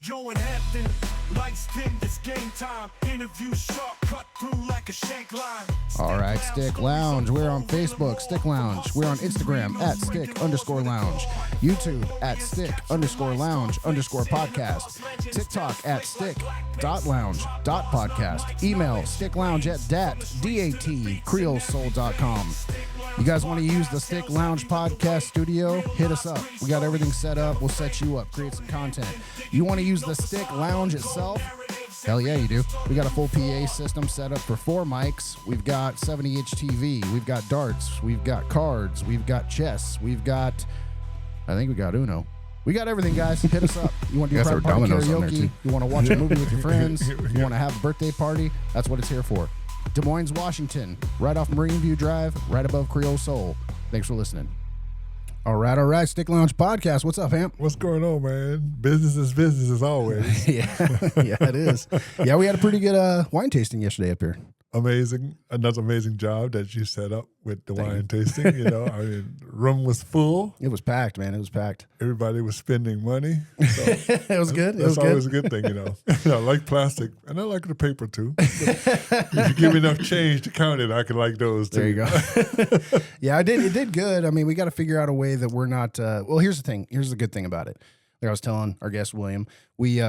Joe and Hampton, lights dim, this game time. Interview sharp, cut through like a shank line. All right, Stick Lounge. We're on Facebook, Stick Lounge. We're on Instagram at Stick_Lounge. YouTube at Stick_Lounge_podcast. TikTok at Stick.Lounge.podcast. Email sticklounge@dat.creolesoul.com. You guys want to use the Stick Lounge podcast studio? Hit us up. We got everything set up. We'll set you up, create some content. You want to use the Stick Lounge itself? Hell yeah, you do. We got a full PA system set up for 4 mics. We've got 70-inch TV. We've got darts. We've got cards. We've got chess. We've got, I think we got Uno. We got everything, guys. Hit us up. You want to do private party karaoke? You want to watch a movie with your friends? You want to have a birthday party? That's what it's here for. Des Moines, Washington, right off Marine View Drive, right above Creole Soul. Thanks for listening. All right. Stick Lounge Podcast. What's up, Hamp? What's going on, man? Business is business as always. Yeah, it is. Yeah, we had a pretty good wine tasting yesterday up here. Amazing. Another amazing job that you set up with the wine tasting. You know, I mean, room was full. It was packed, man. It was packed. Everybody was spending money. So it was good. That's always a good thing, you know. I like plastic, and I like the paper, too. If you give me enough change to count it, I can like those, too. There you go. Yeah, it did good. I mean, we got to figure out a way that we're not well, here's the thing. Here's the good thing about it. Like I was telling our guest, William, we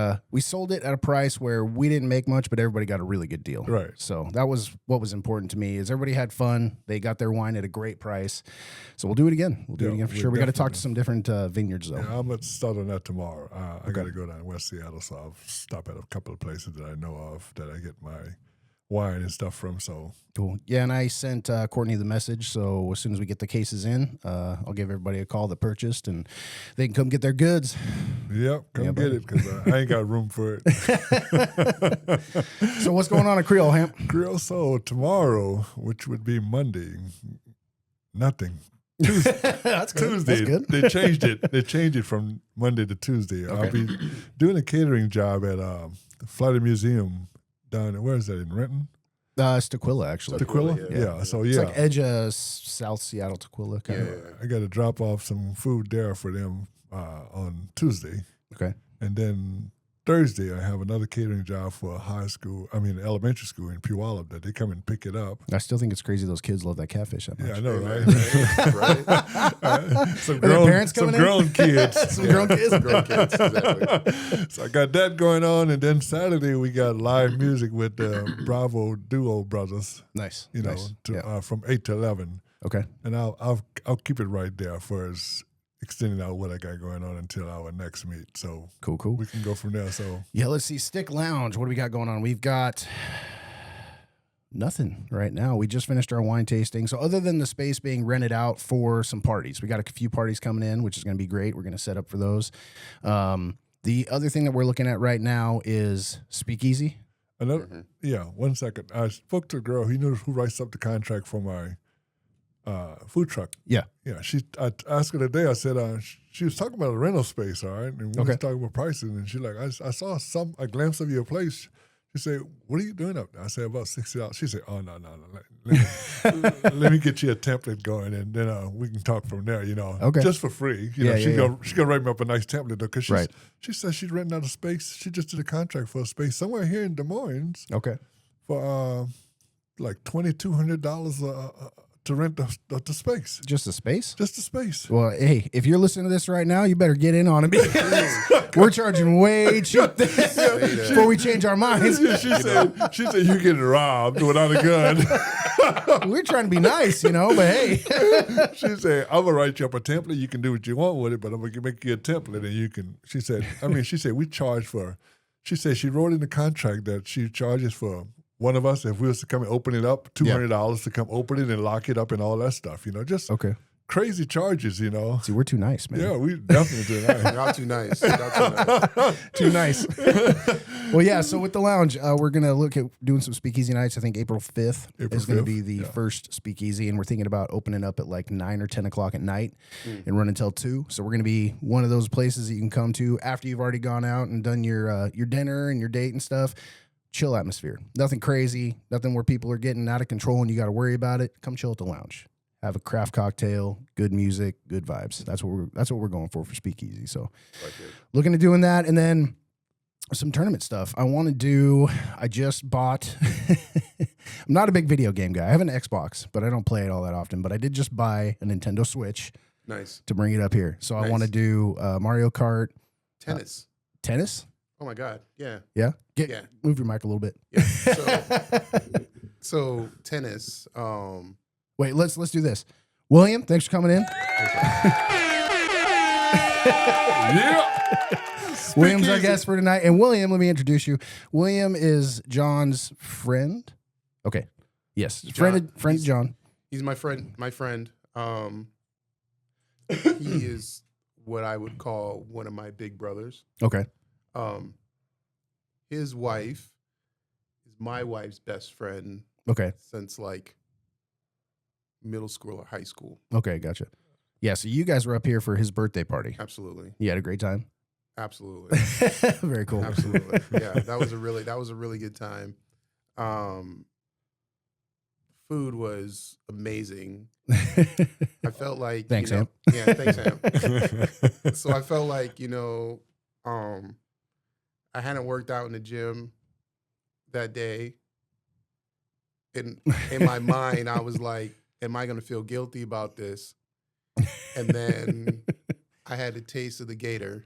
sold it at a price where we didn't make much, but everybody got a really good deal. Right. So that was what was important to me is everybody had fun. They got their wine at a great price. So we'll do it again. We'll do it again for sure. We got to talk to some different vineyards, though. Yeah, I'm going to start on that tomorrow. I got to go down to West Seattle, so I'll stop at a couple of places that I know of that I get my wine and stuff from. So cool. Yeah, and I sent Courtney the message. So as soon as we get the cases in, I'll give everybody a call that purchased, and they can come get their goods. Yep, come get it because I ain't got room for it. So what's going on at Creole, Hamp? Creole Soul tomorrow, which would be Monday, nothing. Tuesday. That's good. Tuesday. That's good. They changed it. They changed it from Monday to Tuesday. Okay. I'll be doing a catering job at the Florida Museum down where is that, in Renton? It's Tequila, actually. Tequila? Yeah. So, yeah. It's like edge of South Seattle, Tequila. Kind of. I got to drop off some food there for them on Tuesday. Okay. And then Thursday, I have another catering job for elementary school in Puyallup that they come and pick it up. I still think it's crazy those kids love that catfish that much. Yeah, I know, right? Right? Some parents coming grown kids. Some grown kids. Exactly. So I got that going on, and then Saturday we got live music with the Bravo Duo Brothers. Nice. You know, from 8 to 11. Okay. And I'll keep it right there for us extending out what I got going on until our next meet. So cool. We can go from there. So yeah, let's see. Stick Lounge. What do we got going on? We've got nothing right now. We just finished our wine tasting. So other than the space being rented out for some parties, we got a few parties coming in, which is going to be great. We're going to set up for those. The other thing that we're looking at right now is Speakeasy. Yeah, 1 second. I spoke to a girl who writes up the contract for my food truck. Yeah. I asked her today. I said she was talking about a rental space, all right, and we was talking about pricing, and she's like, I saw a glimpse of your place. She said, "What are you doing up there?" I said, "About $60." She said, "Oh no, let me get you a template going, and then we can talk from there. You know, just for free. You know, she's gonna write me up a nice template though, because she said she's renting out a space. She just did a contract for a space somewhere here in Des Moines. Okay, for like $2,200 to rent the space. Just the space? Just the space. Well, hey, if you're listening to this right now, you better get in on it because we're charging way cheap before we change our minds. She said you're getting robbed without a gun. We're trying to be nice, but hey. She said, I'm going to write you up a template. You can do what you want with it, but I'm going to make you a template and you can, she said, we charge for, she said she wrote in the contract that she charges for one of us, if we was to come and open it up, $200 to come open it and lock it up and all that stuff, just crazy charges, See, we're too nice, man. Yeah, we definitely too nice. Not too nice. Too nice. Well, yeah, so with the lounge, we're going to look at doing some speakeasy nights. I think April 5th is going to be the first speakeasy, and we're thinking about opening up at like 9 or 10 o'clock at night and run until 2. So we're going to be one of those places that you can come to after you've already gone out and done your dinner and your date and stuff. Chill atmosphere. Nothing crazy. Nothing where people are getting out of control and you got to worry about it. Come chill at the lounge. Have a craft cocktail, good music, good vibes. That's what we're going for Speakeasy. So, looking at doing that, and then some tournament stuff. I just bought, I'm not a big video game guy. I have an Xbox, but I don't play it all that often. But I did just buy a Nintendo Switch. Nice. To bring it up here. So Nice. I want to do Mario Kart. Tennis. Tennis? Oh my God. Yeah. Yeah? Yeah. Move your mic a little bit. Yeah. So tennis. Wait, let's do this. William, thanks for coming in. Yeah. William's our guest for tonight. And William, let me introduce you. William is John's friend. Okay. Yes. Friend of John. He's my friend. He is what I would call one of my big brothers. Okay. His wife is my wife's best friend. Okay. Since like middle school or high school. Okay, gotcha. Yeah, so you guys were up here for his birthday party. Absolutely. You had a great time? Absolutely. Very cool. Absolutely. Yeah, that was a really good time. Food was amazing. I felt like thanks, Sam. Yeah, thanks, Sam. So I felt like, I hadn't worked out in the gym that day. In my mind, I was like, am I going to feel guilty about this? And then I had a taste of the gator.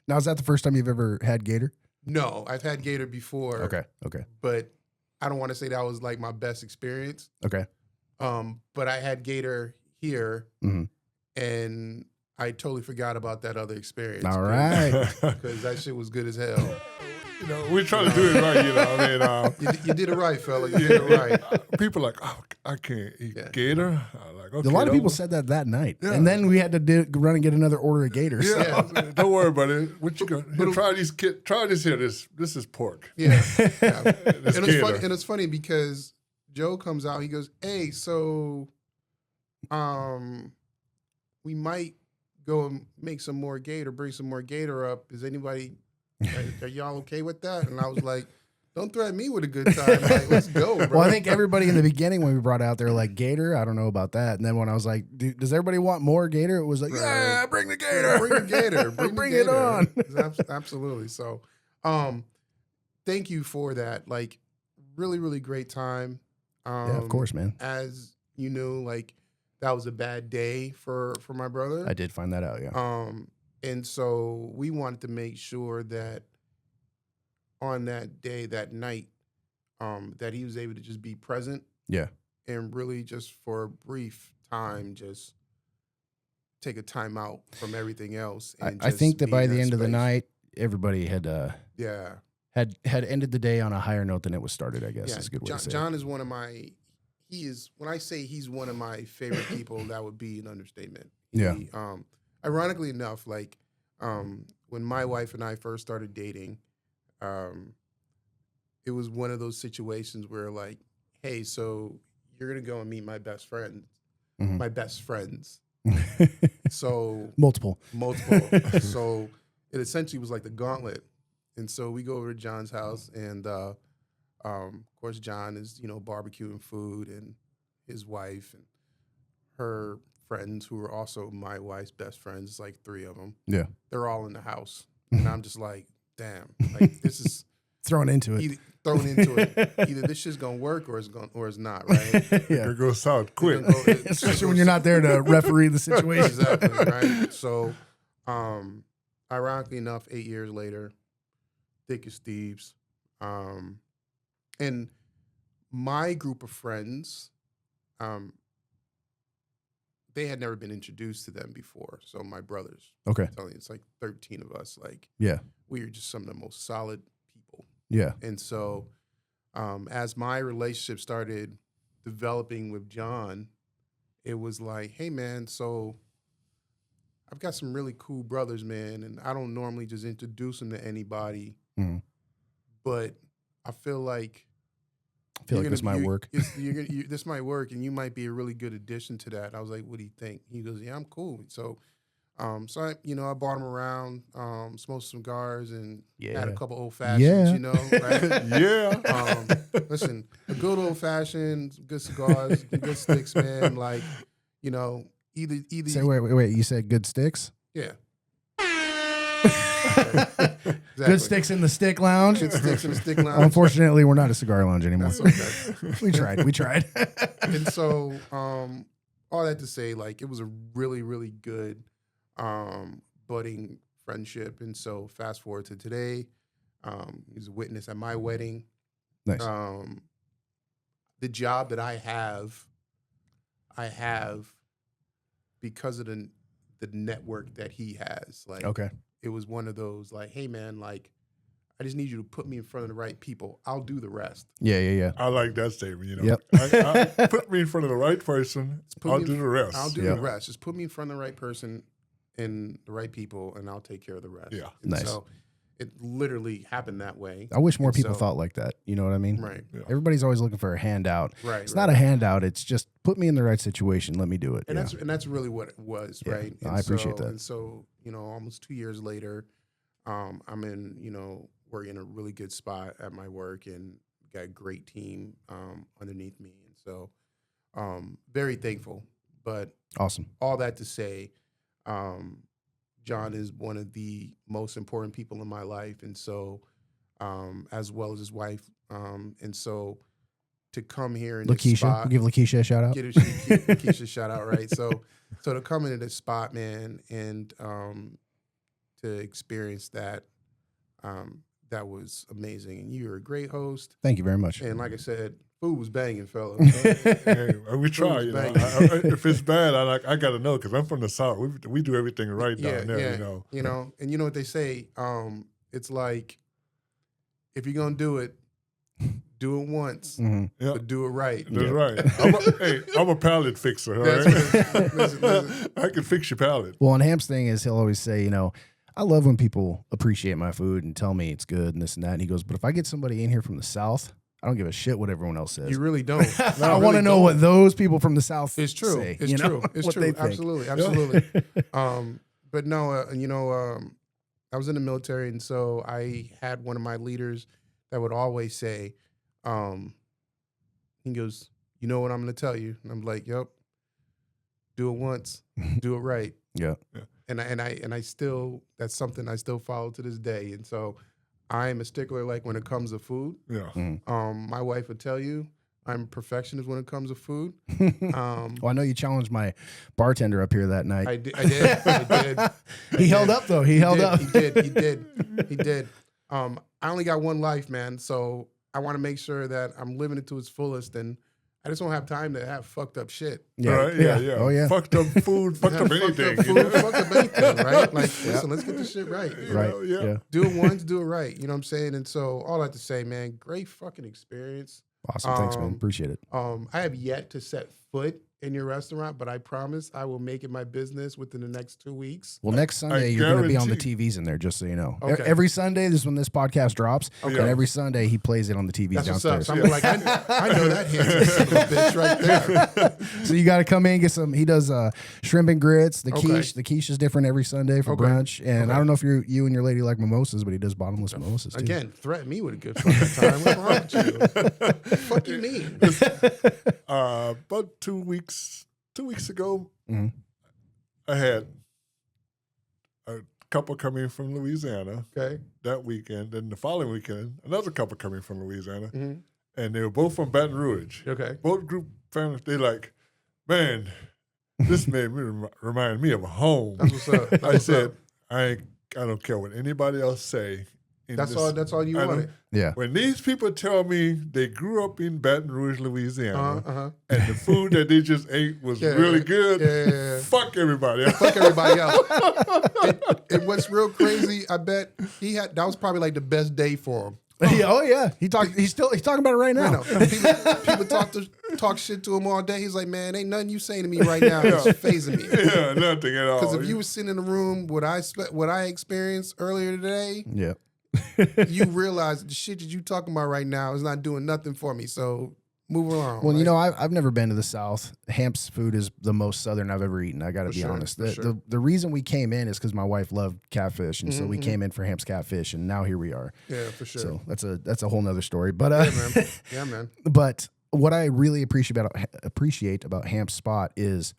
Now, is that the first time you've ever had gator? No, I've had gator before. Okay. But I don't want to say that was like my best experience. Okay. But I had gator here, and I totally forgot about that other experience. All right. Because that shit was good as hell. We're trying to do it right, I mean, you did it right, fella. You did it right. people are like, oh, I can't eat gator. I'm like, okay, a lot of people said that night. Yeah. And then we had to run and get another order of gators. Yeah, don't worry about it. What you gonna try these? Try this here. This is pork. Yeah. And it's funny because Joe comes out. He goes, "Hey, so, we might go and make some more gator, bring some more gator up. Is anybody? Are y'all okay with that?" And I was like, "Don't threaten me with a good time. Like, let's go, bro." Well, I think everybody in the beginning when we brought out, they were like, gator? I don't know about that. And then when I was like, does everybody want more gator? It was like, yeah, bring the gator. Yeah, bring the gator. Bring it on. Absolutely. So, thank you for that. Like, really, really great time. Yeah, of course, man. As you know, like, that was a bad day for my brother. I did find that out, yeah. And so we wanted to make sure that on that day, that night, that he was able to just be present. Yeah. And really just for a brief time, just take a time out from everything else. And I think that by the end of the space. night, everybody had had ended the day on a higher note than it was started, I guess. Yeah. Is a good way to say John is one of my, when I say he's one of my favorite people, that would be an understatement. Yeah. Ironically enough, like, when my wife and I first started dating, it was one of those situations where, like, hey, so you're going to go and meet my best friend, my best friends. So multiple. So it essentially was like the gauntlet. And so we go over to John's house, and of course, John is, barbecuing food, and his wife and her friends, who are also my wife's best friends, it's like 3 of them. Yeah. They're all in the house. And I'm just like, damn, like, this is thrown into it. Either this shit's gonna work or it's not, right? Yeah. It goes south quick. Especially when you're not there to referee the situation. Exactly, right? So, ironically enough, 8 years later, thick as thieves. And my group of friends, they had never been introduced to them before. So my brothers, Okay. I'm telling you, it's like 13 of us. Like, Yeah. we are just some of the most solid people. Yeah. And so, as my relationship started developing with John, it was like, hey, man, so I've got some really cool brothers, man, and I don't normally just introduce them to anybody, but I feel like this might work. This might work, and you might be a really good addition to that. I was like, what do you think? He goes, yeah, I'm cool. So, I bought him around, smoked some cigars, and had a couple old fashions, right? Yeah. Listen, a good old fashioned, good cigars, good sticks, man. Like, either. Say, wait. You said good sticks? Yeah. Good sticks in the stick lounge. Good sticks in the stick lounge. Unfortunately, we're not a cigar lounge anymore. That's okay. We tried. And so, all that to say, like, it was a really, really good budding friendship. And so, fast forward to today, he's a witness at my wedding. Nice. The job that I have because of the network that he has. Like, Okay. it was one of those, like, hey, man, like, I just need you to put me in front of the right people. I'll do the rest. Yeah. I like that statement. You know, Yep. I put me in front of the right person. I'll do the rest. I'll do the rest. Just put me in front of the right person and the right people, and I'll take care of the rest. Yeah. And Nice. So it literally happened that way. I wish more And people so- thought like that. You know what I mean? Right. Yeah. Everybody's always looking for a handout. Right. It's not a handout. It's just put me in the right situation. Let me do it. And Yeah. that's really what it was, Yeah. right? No, And I appreciate so, that. And so, almost 2 years later, I'm in, we're in a really good spot at my work and got a great team underneath me. And so, very thankful. But Awesome. all that to say, John is one of the most important people in my life. And so, as well as his wife. And so to come here in this Lakeisha. spot, We'll give Lakeisha a shout out. get Keisha a shout out, right? So to come into this spot, man, and to experience that, that was amazing. And you're a great host. Thank you very much. And like I said, food was banging, fellas. Hey, we try. You know, if it's bad, I got to know because I'm from the South. We do everything right down there. You know. And you know what they say? It's like if you're gonna do it once, Mhm. but do it right. That's right. I'm a palate fixer. All right? Listen. I can fix your palate. Well, and Ham's thing is he'll always say, I love when people appreciate my food and tell me it's good and this and that. And he goes, but if I get somebody in here from the South, I don't give a shit what everyone else says. You really don't. I want to know what those people from the South It's true. say. It's true. It's what true. they think. Absolutely. But no, I was in the military, and so I had one of my leaders that would always say, he goes, you know what I'm going to tell you? And I'm like, yep. Do it once, do it right. Yeah. And I still, that's something I still follow to this day. And so I am a stickler, like when it comes to food. Yeah. My wife would tell you I'm a perfectionist when it comes to food. Well, I know you challenged my bartender up here that night. I did. He held up though. He held up. He did. I only got one life, man. So I want to make sure that I'm living it to its fullest, and I just don't have time to have fucked up shit. Yeah. Right? Yeah. Oh yeah. Fucked up food, fucked up anything. Fucked up anything, right? Like, listen, let's get this shit right. Right. Yeah. Do it once, do it right. You know what I'm saying? And so all I have to say, man, great fucking experience. Awesome. Thanks, man. Appreciate it. I have yet to set foot in your restaurant, but I promise I will make it my business within the next 2 weeks. Well, next Sunday you're going to be on the TVs in there, just so you know. Okay. Every Sunday, this is when this podcast drops. Okay. And every Sunday he plays it on the TVs That's what's downstairs. up. So I'm like, I know that handsome son of a bitch right there. So you got to come in and get some. He does shrimp and grits. The Okay. quiche. The quiche is different every Sunday for Okay. brunch. And I Okay. don't know if you and your lady like mimosas, but he does bottomless mimosas too. Again, threaten me with a good fucking time. What's wrong with you? Fuck you mean? About 2 weeks ago, Mhm. I had a couple coming from Louisiana Okay. that weekend. Then the following weekend, another couple coming from Louisiana. Mhm. And they were both from Baton Rouge. Okay. Both group families, they like, man, this made me remind me of home. That's what's up. That's I what's said, up. I don't care what anybody else say. That's all you I wanted. Yeah. When these people tell me they grew up in Baton Rouge, Louisiana, Uh-huh. and the food that they just ate was really good, Yeah. fuck everybody. Fuck everybody else. And what's real crazy, I bet that was probably like the best day for him. Oh yeah. He's talking about it right now. People talk shit to him all day. He's like, man, ain't nothing you saying to me right now that's phasing me. Yeah, nothing at all. Because if you were sitting in the room, what I experienced earlier today, Yeah. you realize the shit that you talking about right now is not doing nothing for me. So move along. Well, right? I've never been to the South. Hamp's food is the most Southern I've ever eaten. I got to be sure, honest. for sure. The reason we came in is because my wife loved catfish, and so we came in for Hamp's catfish, and now here we are. Yeah, for sure. So that's a whole nother story. But Yeah, man. but what I really appreciate about Hamp's Spot is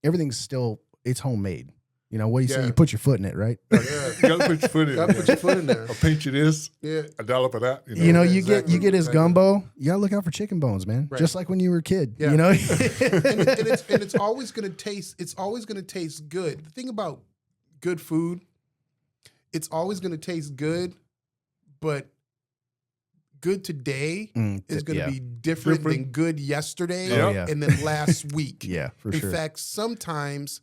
everything's still it's homemade. You know, what do you say? Yeah. You put your foot in it, right? You gotta put your foot in. Gotta put your foot in there. A pinch of this, Yeah. a dollop of that. You know, you Exactly. get his Exactly. gumbo. You gotta look out for chicken bones, man. Right. Just like when you were a kid. Yeah. You know, and it's always gonna taste. It's always gonna taste good. The thing about good food, it's always gonna taste good, but good today is gonna be different than good yesterday, Oh, yeah. and then last week. yeah, for In sure. fact, sometimes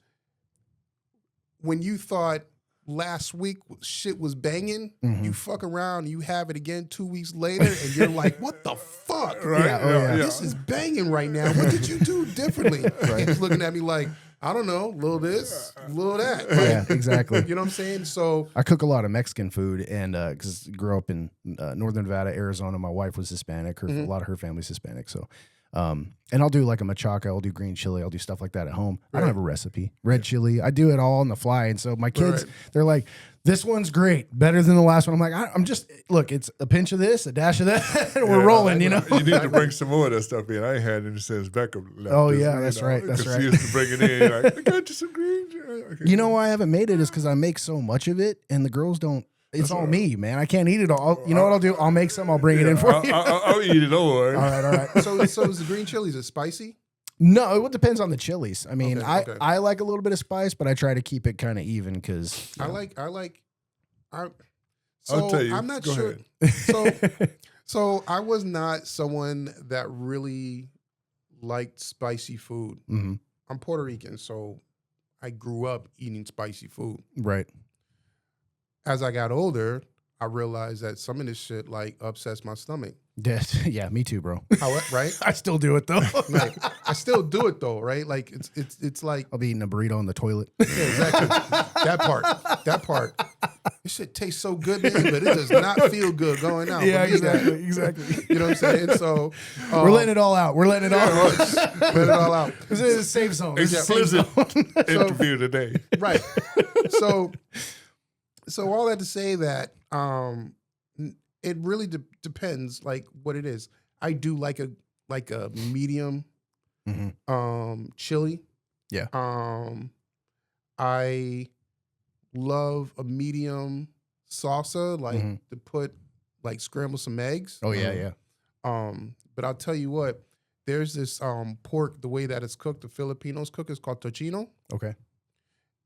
when you thought last week shit was banging, you fuck around and you have it again 2 weeks later, and you're like, "What the fuck? Right? Yeah, oh, yeah. This is banging right now. What did you do differently?" And he's looking at me like, "I don't know, little this, little that." Like, Yeah, exactly. you know what I'm saying? So I cook a lot of Mexican food, and because I grew up in northern Nevada, Arizona. My wife was Hispanic. A lot of her family's Hispanic. So, and I'll do like a machaca. I'll do green chili. I'll do stuff like that at home. I don't have a recipe. Red chili. I do it all on the fly. And so my kids, they're like, "This one's great, better than the last one." I'm like, I'm just look. It's a pinch of this, a dash of that, and we're rolling. You know. You need to bring some more of that stuff in. I had it. It says Beckham. left Oh, this, yeah, you that's know, right, that's 'cause right. She used to bring it in. Like, I got you some green. Okay. You know why I haven't made it is because I make so much of it, and the girls don't. It's all me, man. I can't eat it all. You know what I'll do? I'll make some. I'll bring it in for you. I'll eat it all. All right. so is the green chili, is it spicy? No, it depends on the chilies. I mean, Okay. I like a little bit of spice, but I try to keep it kind of even because I'll tell you. I'm not Go sure. ahead. So I was not someone that really liked spicy food. I'm Puerto Rican, so I grew up eating spicy food. right. As I got older, I realized that some of this shit like upsets my stomach. Yeah, me too, bro. Right? I still do it though. Like, I still do it though, right? Like it's like I'll be eating a burrito on the toilet. yeah, exactly that part. This shit tastes so good, man, but it does not feel good going out. Yeah, Believe that. exactly. You know what I'm saying? So We're letting it all out. We're letting it all out. let it all out. This is a safe zone. This is a safe Explicit zone. interview today. Right. So all that to say that it really depends like what it is. I do like a medium chili. Yeah. I love a medium salsa, like to put like scramble some eggs. Oh yeah. But I'll tell you what, there's this pork, the way that it's cooked, the Filipinos cook, it's called tocino. Okay.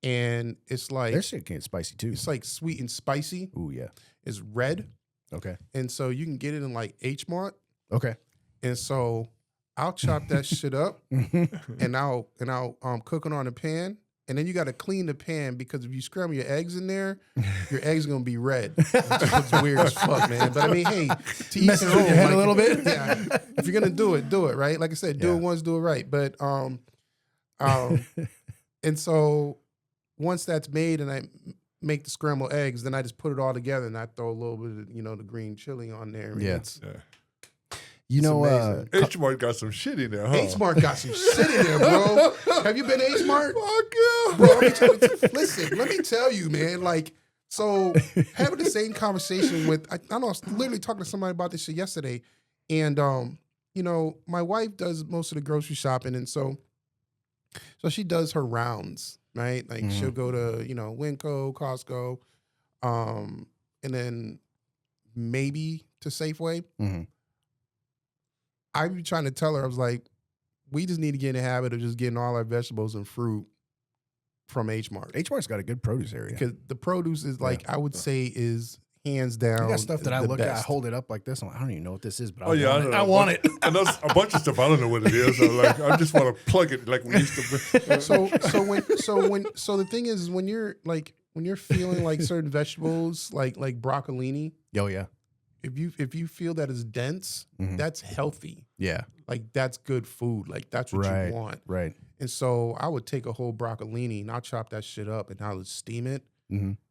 And it's like Their shit can get spicy too. it's like sweet and spicy. Ooh yeah. It's red. Okay. And so you can get it in like H Mart. Okay. And so I'll chop that shit up and I'll cook it on a pan. And then you got to clean the pan because if you scramble your eggs in there, your eggs are going to be red. It's weird as fuck, man. But I mean, hey, to each Messing their with own, your head a like, little bit. Yeah. If you're going to do it, right? Like I said, do Yeah. it once, do it right. But and so once that's made and I make the scrambled eggs, then I just put it all together and I throw a little bit of, the green chili on there. And Yeah. it's You know, amazing. H Mart got some shit in there, huh? H Mart got some shit in there, bro. Have you been to H Mart? Fuck yeah. Bro, listen, let me tell you, man. Like, so having the same conversation with, I know I was literally talking to somebody about this shit yesterday. And, my wife does most of the grocery shopping. And so she does her rounds, right? Like she'll go to, Winco, Costco, and then maybe to Safeway. I be trying to tell her, I was like, we just need to get in the habit of just getting all our vegetables and fruit from H Mart. H Mart's got a good produce area. Because the produce is like, I would say is hands down. You got stuff that I the look at, I best. hold it up like this. I'm like, I don't even know what this is, but Oh yeah, I want it. And there's a bunch of stuff I don't know what it is. I just want to plug it like we used to. So the thing is when you're feeling like certain vegetables, like broccolini, Oh yeah. if you feel that it's dense, that's healthy. Yeah. Like that's good food. Like that's what Right. you want. Right. And so I would take a whole broccolini and I'll chop that shit up and I'll steam it.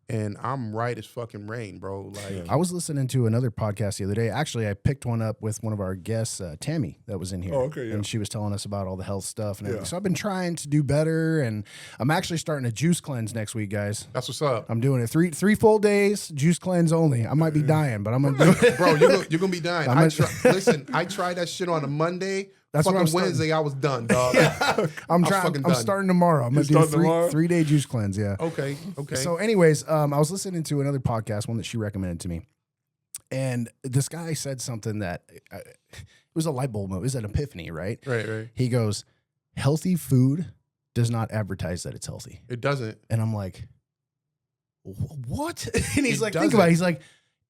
And I'm right as fucking rain, bro. Like I was listening to another podcast the other day. Actually, I picked one up with one of our guests, Tammy, that was in here. Oh, okay, yeah. And she was telling us about all the health stuff and everything. Yeah. So I've been trying to do better, and I'm actually starting a juice cleanse next week, guys. that's what's up. I'm doing it three full days, juice cleanse only. I might be dying, but I'm gonna do it. Bro, you're gonna be dying. I tried that shit on a Monday. That's what fucking I'm starting. Wednesday, I was done, dog. I'm fucking I'm done. starting tomorrow. I'm gonna You do starting tomorrow? 3-day juice cleanse. Yeah. Okay. So, anyways, I was listening to another podcast, one that she recommended to me, and this guy said something that it was a light bulb moment. It was an epiphany, right? Right. He goes, "Healthy food does not advertise that it's healthy," It doesn't. and I'm like, "What?" And he's It like, "Think doesn't. about it." He's like,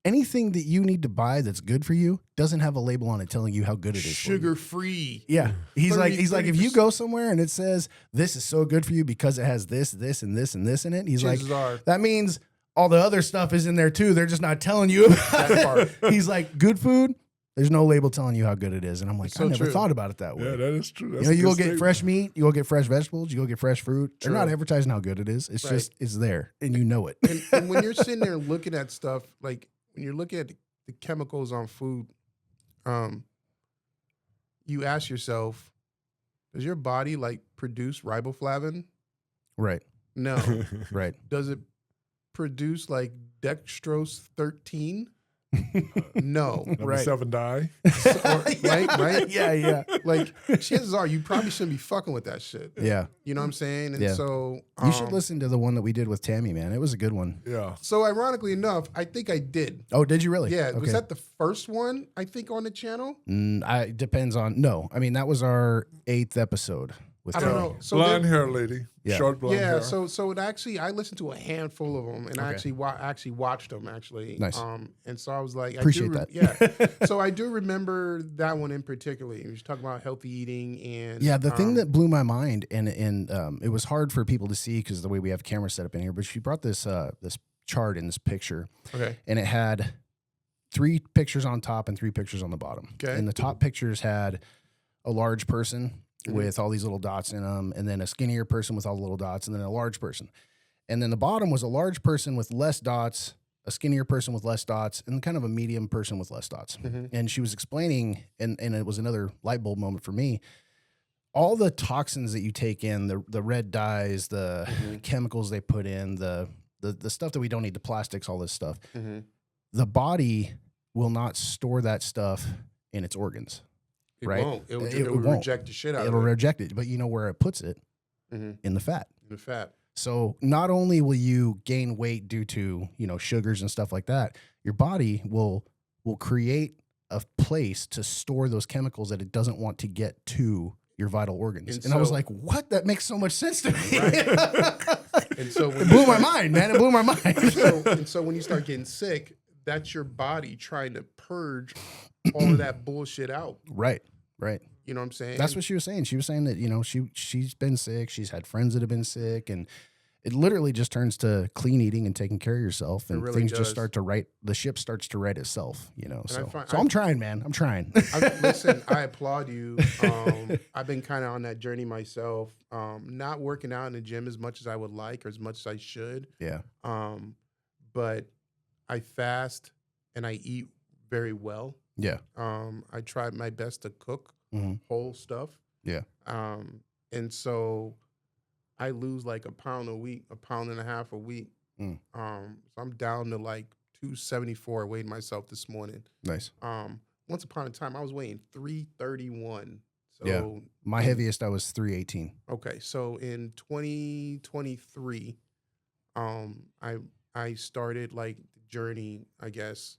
"Anything that you need to buy that's good for you doesn't have a label on it telling you how good it is. for you." Sugar free. Yeah. He's 30, like, if you 30%. go somewhere and it says this is so good for you because it has this, this, and this, and this in it, he's Chances like, are. that means all the other stuff is in there too. They're just not telling you about That part. it. He's like, good food, there's no label telling you how good it is. And I'm like, It's so I never true. thought about it that way. Yeah, that is true. That's You know, a you good go get statement. fresh meat, you go get fresh vegetables, you go get fresh fruit. They're not True. advertising how good it is. It's Right. just, it's there and you know it. And when you're sitting there looking at stuff, like when you're looking at the chemicals on food, you ask yourself, does your body like produce riboflavin? Right. No. Right. Does it produce like dextrose 13? No. Number Right. 7 die. Right? Yeah. Like chances are you probably shouldn't be fucking with that shit. Yeah. You know what I'm saying? And Yeah. so You should listen to the one that we did with Tammy, man. It was a good one. Yeah. So ironically enough, I think I did. Oh, did you really? Yeah. Okay. Was that the first one I think on the channel? Depends on. No, I mean that was our 8th episode with I don't Tammy. know. So Blonde there- hair lady. Yeah. Short blonde yeah, hair. so it actually I listened to a handful of them, and I Okay. actually watched them actually. Nice. And so I was like, Appreciate that. Yeah. So I do remember that one in particular. You was talking about healthy eating and Yeah, the thing that blew my mind, and it was hard for people to see because of the way we have cameras set up in here. But she brought this this chart in this picture, okay, and it had 3 pictures on top and 3 pictures on the bottom. Okay. And the top pictures had a large person Mm-hmm. with all these little dots in them, and then a skinnier person with all the little dots, and then a large person. And then the bottom was a large person with less dots, a skinnier person with less dots, and kind of a medium person with less dots. Mm-hmm. And she was explaining, and it was another light bulb moment for me, all the toxins that you take in, the red dyes, the Mm-hmm. chemicals they put in, the stuff that we don't need, the plastics, all this stuff. Mm-hmm. The body will not store that stuff in its organs. It Right. won't. It It will won't. reject the shit out It'll of it. reject it, but you know where it puts it? Mhm. In the fat. The fat. So not only will you gain weight due to, sugars and stuff like that, your body will create a place to store those chemicals that it doesn't want to get to your vital organs. And I was so- like, what? That makes so much sense to me. And so when It you blew my start- mind, man. It blew my mind. So when you start getting sick, that's your body trying to purge all of that bullshit out. Right. You know what I'm saying? That's what she was saying. She was saying that, she's been sick. She's had friends that have been sick, and it literally just turns to clean eating and taking care of yourself, and really things does. just start to right. The ship starts to right itself, So, find- so I'm trying, man. I'm trying. Listen, I applaud you. I've been kind of on that journey myself. Not working out in the gym as much as I would like or as much as I should. Yeah. But I fast and I eat very well. Yeah. I try my best to cook Mhm. whole stuff. Yeah. And so I lose like a pound a week, a pound and a half a week. Mm. So I'm down to like 274. I weighed myself this morning. Nice. Once upon a time, I was weighing 331. So Yeah. My heaviest, I was 318. okay, so in 2023, I started like the journey. I guess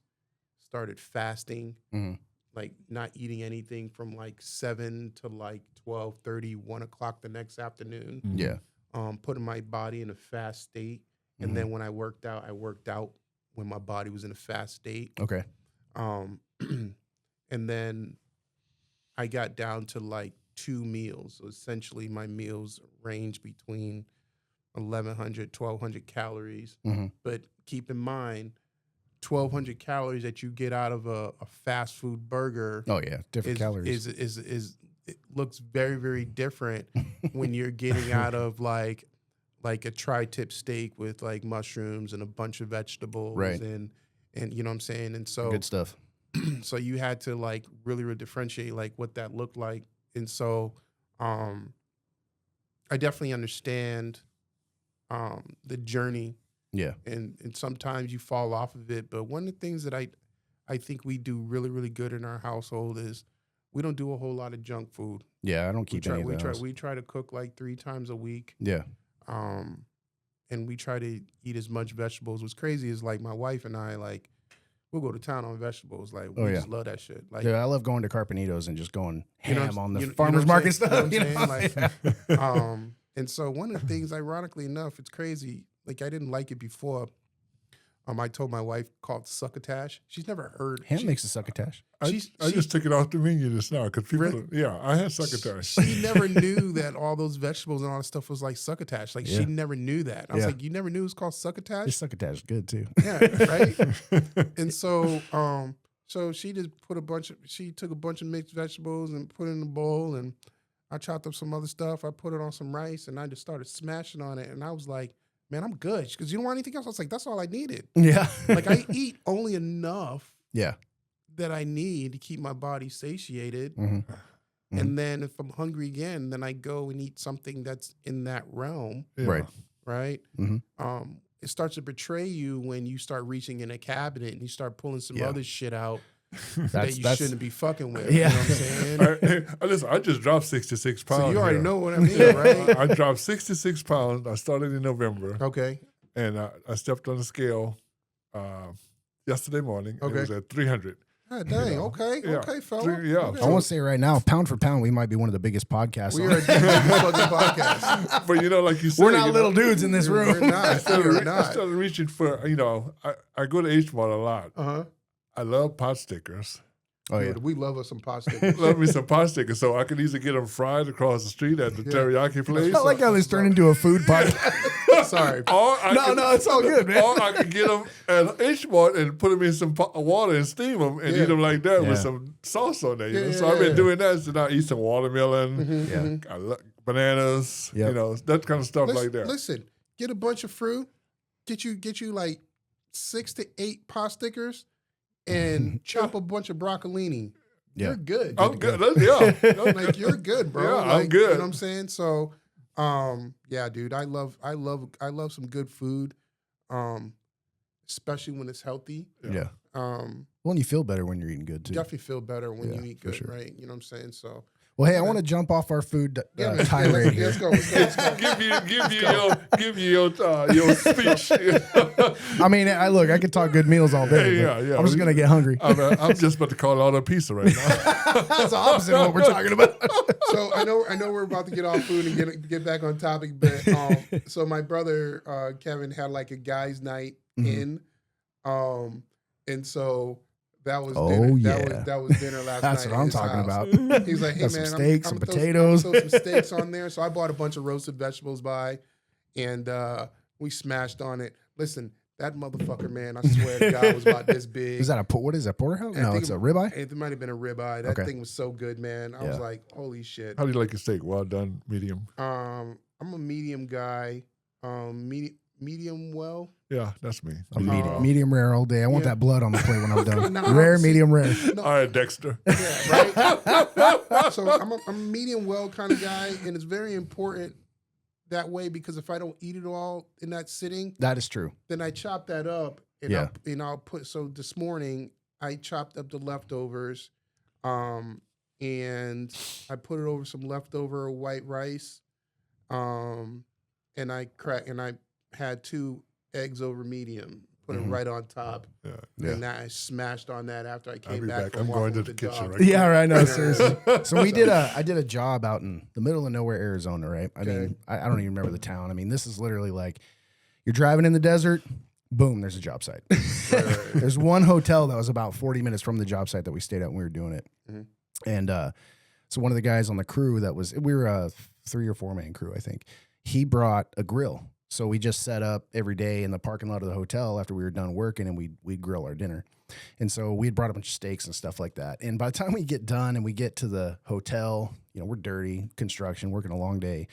started fasting, Mhm. like not eating anything from like 7 to like 12:30, 1 o'clock the next afternoon. Yeah. Putting my body in a fast state, and then when I worked out when my body was in a fast state. Okay. And then I got down to like 2 meals. So essentially my meals range between 1,100, 1,200 calories. Mhm. But keep in mind, 1,200 calories that you get out of a fast food burger Oh yeah. Different calories. is it looks very, very different when you're getting out of like a tri-tip steak with like mushrooms and a bunch of vegetables Right. and you know what I'm saying? And so Good stuff. so you had to like really, really differentiate like what that looked like. And so I definitely understand the journey, Yeah. and sometimes you fall off of it. But one of the things that I think we do really, really good in our household is we don't do a whole lot of junk food. Yeah, I don't keep any of those. We try to cook like 3 times a week. Yeah. And we try to eat as much vegetables. What's crazy is like my wife and I, like, we'll go to town on vegetables. Like, we just love that shit. Like, yeah, I love going to Carpenitos and just going ham on the you know farmer's what I'm market saying? stuff. You know what I'm saying? Yeah. Like, and so one of the things, ironically enough, it's crazy. Like, I didn't like it before. I told my wife called succotash. She's never heard. Ham makes a succotash. I just took it off the menu just now because people. Yeah, I had succotash. She never knew that all those vegetables and all that stuff was like succotash. Like she never knew that. I was like, you never knew it was called succotash? This succotash is good too. Yeah, right. And so, so she just took a bunch of mixed vegetables and put it in a bowl, and I chopped up some other stuff. I put it on some rice, and I just started smashing on it. And I was like, man, I'm good. Because you don't want anything else. I was like, that's all I needed. Yeah. Like I eat only enough Yeah. that I need to keep my body satiated. Mm-hmm. And then if I'm hungry again, then I go and eat something that's in that realm. Yeah. Right. Right. Mm-hmm. It starts to betray you when you start reaching in a cabinet and you start pulling some other shit out that you shouldn't be fucking with. Yeah. You know what I'm saying? Listen, I just dropped 66 pounds. So you already here. know what I mean, right? I dropped 66 pounds. I started in November. Okay. And I stepped on the scale yesterday morning. Okay. It was at 300. God dang. You know? Okay. Yeah. Okay, fella. Yeah. Okay. I want to say right now, pound for pound, we might be one of the biggest podcasts. We on are a fucking podcast. But like you said, We're not little dudes in this room. We're not. I We're not. started reaching for, I go to H-Mart a lot. Uh-huh. I love pot stickers. Oh yeah. Dude, we love us some pot stickers. Love me some pot stickers, so I could easily get them fried across the street at the teriyaki place. I like how this turned into a food podcast. Sorry. No, it's all good, man. Or I could get them at H-Mart and put them in some water and steam them and eat them like that with some sauce on there. You know? So I've been doing that. So now I eat some watermelon, I love bananas, that kind of stuff like that. Listen, get a bunch of fruit, get you like 6 to 8 pot stickers, and chop a bunch of broccolini. Yeah. You're good. I'm good. Like you're good, bro. Yeah, like, I'm good. You know what I'm saying? So, yeah, dude, I love some good food, especially when it's healthy. Yeah. Well, and you feel better when you're eating good too. definitely feel better when you eat for good, sure. right? You know what I'm saying? So, Well, hey, I want to jump off our food man. tirade here. Let's go. give you your speech. I mean, I could talk good meals all day. Yeah, but yeah. I'm just gonna get hungry. I'm just about to call out a pizza right now. That's the opposite of what we're talking about. So I know we're about to get off food and get back on topic, but so my brother Kevin had like a guys' night in, and so that was dinner. That was dinner last That's night. what at I'm his talking house. about. He's like, hey Got man, some steaks, some I'm potatoes. gonna throw some steaks on there. So I bought a bunch of roasted vegetables by, and we smashed on it. Listen, that motherfucker, man, I swear to God, was about this big. Is that what is that, porterhouse? I No, think it's a ribeye. It might have been a ribeye. That thing was so good, man. I was like, holy shit. How do you like your steak? Well done, medium? I'm a medium guy. Medium well. Yeah, that's me. Medium rare all day. I want that blood on the plate when I'm done. No, Rare, see- medium rare. All right, Dexter. Yeah, right. So I'm a medium well kind of guy, and it's very important that way because if I don't eat it all in that sitting, That is true. then I chop that up and I'll put. So this morning I chopped up the leftovers, and I put it over some leftover white rice, and I had 2 eggs over medium, put it right on top, and I smashed on that after I came back. I'm going to the kitchen right Yeah, right. No, seriously. So I did a job out in the middle of nowhere, Arizona. Right. I mean, I don't even remember the town. I mean, this is literally like you're driving in the desert. Boom, there's a job site. Right. There's one hotel that was about 40 minutes from the job site that we stayed at when we were doing it. And so one of the guys on the crew we were a 3 or 4 man crew, I think. He brought a grill. So we just set up every day in the parking lot of the hotel after we were done working, and we'd grill our dinner. And so we'd brought a bunch of steaks and stuff like that. And by the time we get done and we get to the hotel, we're dirty, construction, working a long day.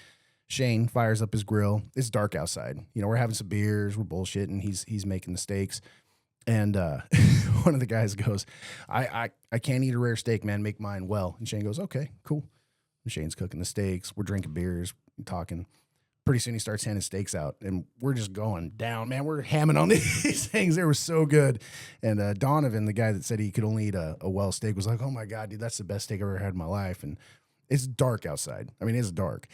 Shane fires up his grill. It's dark outside. We're having some beers, we're bullshitting. He's making the steaks. And one of the guys goes, I can't eat a rare steak, man. Make mine well. And Shane goes, okay, cool. And Shane's cooking the steaks. We're drinking beers, talking. pretty soon he starts handing steaks out, and we're just going down, man. We're hamming on these things. They were so good. And Donovan, the guy that said he could only eat a well steak, was like, oh my God, dude, that's the best steak I've ever had in my life. And it's dark outside. I mean, it's dark.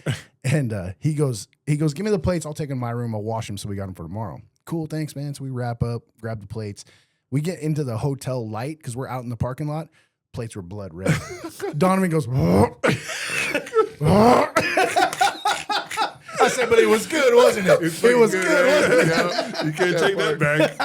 And he goes, give me the plates. I'll take them in my room. I'll wash them so we got them for tomorrow. Cool, thanks, man. So we wrap up, grab the plates. We get into the hotel light because we're out in the parking lot. Plates were blood red. Donovan goes, I said, but it was good, wasn't it? It was good, wasn't it? Yeah, you can't take that back.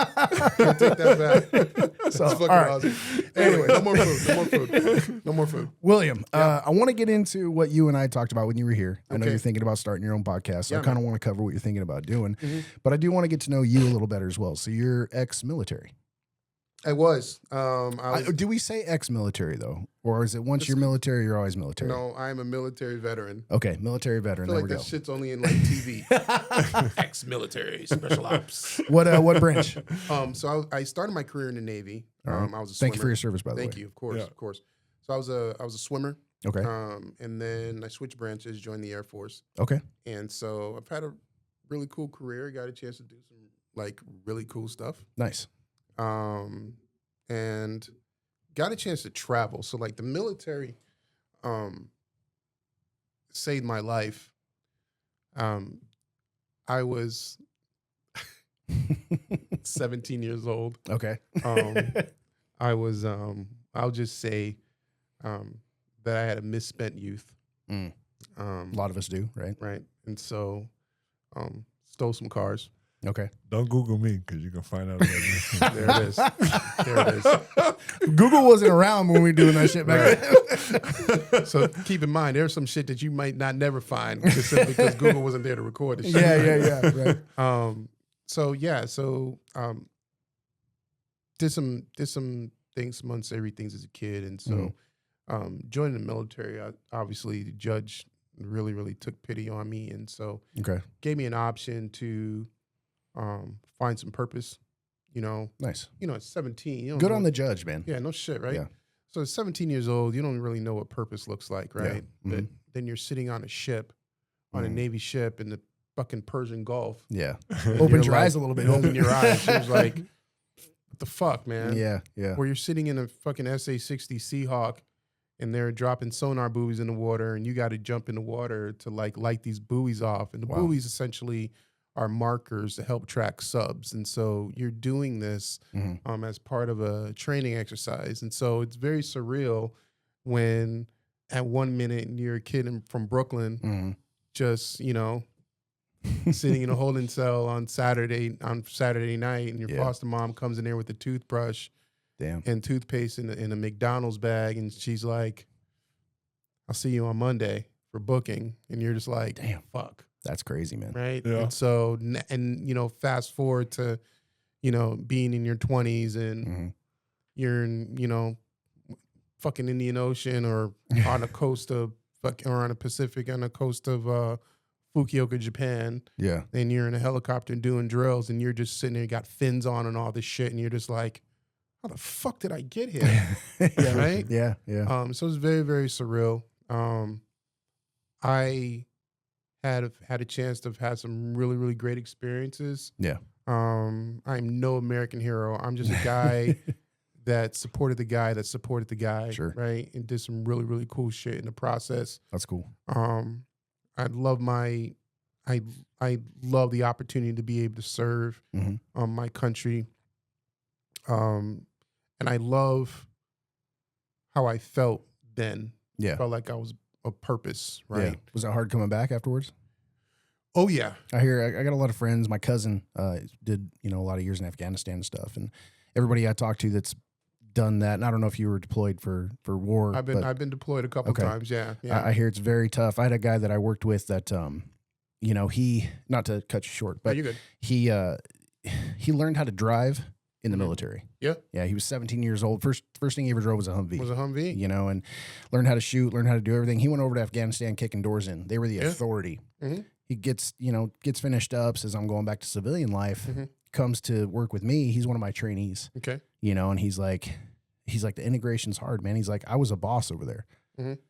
Can't take that back. So, It's fucking all right. awesome. Anyway, no more food. No more food. No more food. William, I want to get into what you and I talked about when you were here. I know Okay. you're thinking about starting your own podcast, so Yeah, I kind of want to cover what you're thinking about doing. But I do want to get to know you a little better as well. So you're ex-military. I was. I was Do we say ex-military, though? Or is it once you're military, you're always military? no, I'm a military veteran. Okay, military veteran. I feel There like we that go. shit's only in like TV. Ex-military, special ops. What branch? So I started my career in the Navy. I was a swimmer. Thank you for your service, by the Thank way. you, of course, Yeah. of course. So I was a swimmer. Okay. And then I switched branches, joined the Air Force, Okay. and so I've had a really cool career. Got a chance to do some like really cool stuff. Nice. And got a chance to travel. So like the military saved my life. I was 17 years old. Okay. I was I'll just say that I had a misspent youth. A lot of us do, right? Right. And so stole some cars. Okay. Don't Google me because you can find out. About There it is. There it is. Google wasn't around when we were doing that shit back then. So keep in mind, there's some shit that you might not never find just simply because Google wasn't there to record the shit. Yeah. Right. So did some things, some unsavory things as a kid, and so joining the military, obviously the judge really took pity on me, and so Okay. gave me an option to find some purpose. Nice. At 17, you don't Good know on the judge, man. Yeah, no shit, right? Yeah. So at 17 years old, you don't really know what purpose looks like, right? Yeah. But then you're sitting on a ship, on a Navy ship in the fucking Persian Gulf. Yeah. and Opens you're your like- eyes a little bit. You open your eyes. It was like, what the fuck, man? Yeah. Where you're sitting in a fucking SA-60 Seahawk and they're dropping sonar buoys in the water and you got to jump in the water to like light these buoys off. And the Wow. buoys essentially are markers to help track subs. And so you're doing this as part of a training exercise. And so it's very surreal when at 1 minute you're a kid from Brooklyn, just, sitting in a holding cell on Saturday night, and your Yeah. foster mom comes in there with a toothbrush Damn. and toothpaste in a McDonald's bag, and she's like, "I'll see you on Monday for booking," and you're just like, Damn. fuck, That's crazy, man. right?" Yeah. And so, fast forward to, being in your 20s and you're in, fucking Indian Ocean or on a coast of or on a Pacific on the coast of Fukuoka, Japan. Yeah. And you're in a helicopter doing drills and you're just sitting there, you got fins on and all this shit. And you're just like, how the fuck did I get here? Yeah. Right? Yeah. So it's very, very surreal. I had a chance to have had some really, really great experiences. Yeah. I'm no American hero. I'm just a guy that supported the guy that supported the guy. Sure. Right. And did some really, really cool shit in the process. That's cool. I love the opportunity to be able to serve my country. And I love how I felt then. Yeah. Felt like I was a purpose, right? Yeah. Was it hard coming back afterwards? Oh yeah. I got a lot of friends. My cousin did, a lot of years in Afghanistan and stuff. And everybody I talked to that's done that, and I don't know if you were deployed for war. I've been deployed a couple times. Yeah. I hear it's very tough. I had a guy that I worked with that, he, not to cut you short, but you're good. he learned how to drive in the military. Yeah. Yeah. He was 17 years old. First thing he ever drove was a Humvee. Was a Humvee. And learned how to shoot, learned how to do everything. He went over to Afghanistan kicking doors in. They were the authority. He gets finished up, says, I'm going back to civilian life, comes to work with me. He's one of my trainees. Okay. And he's like, the integration's hard, man. He's like, I was a boss over there.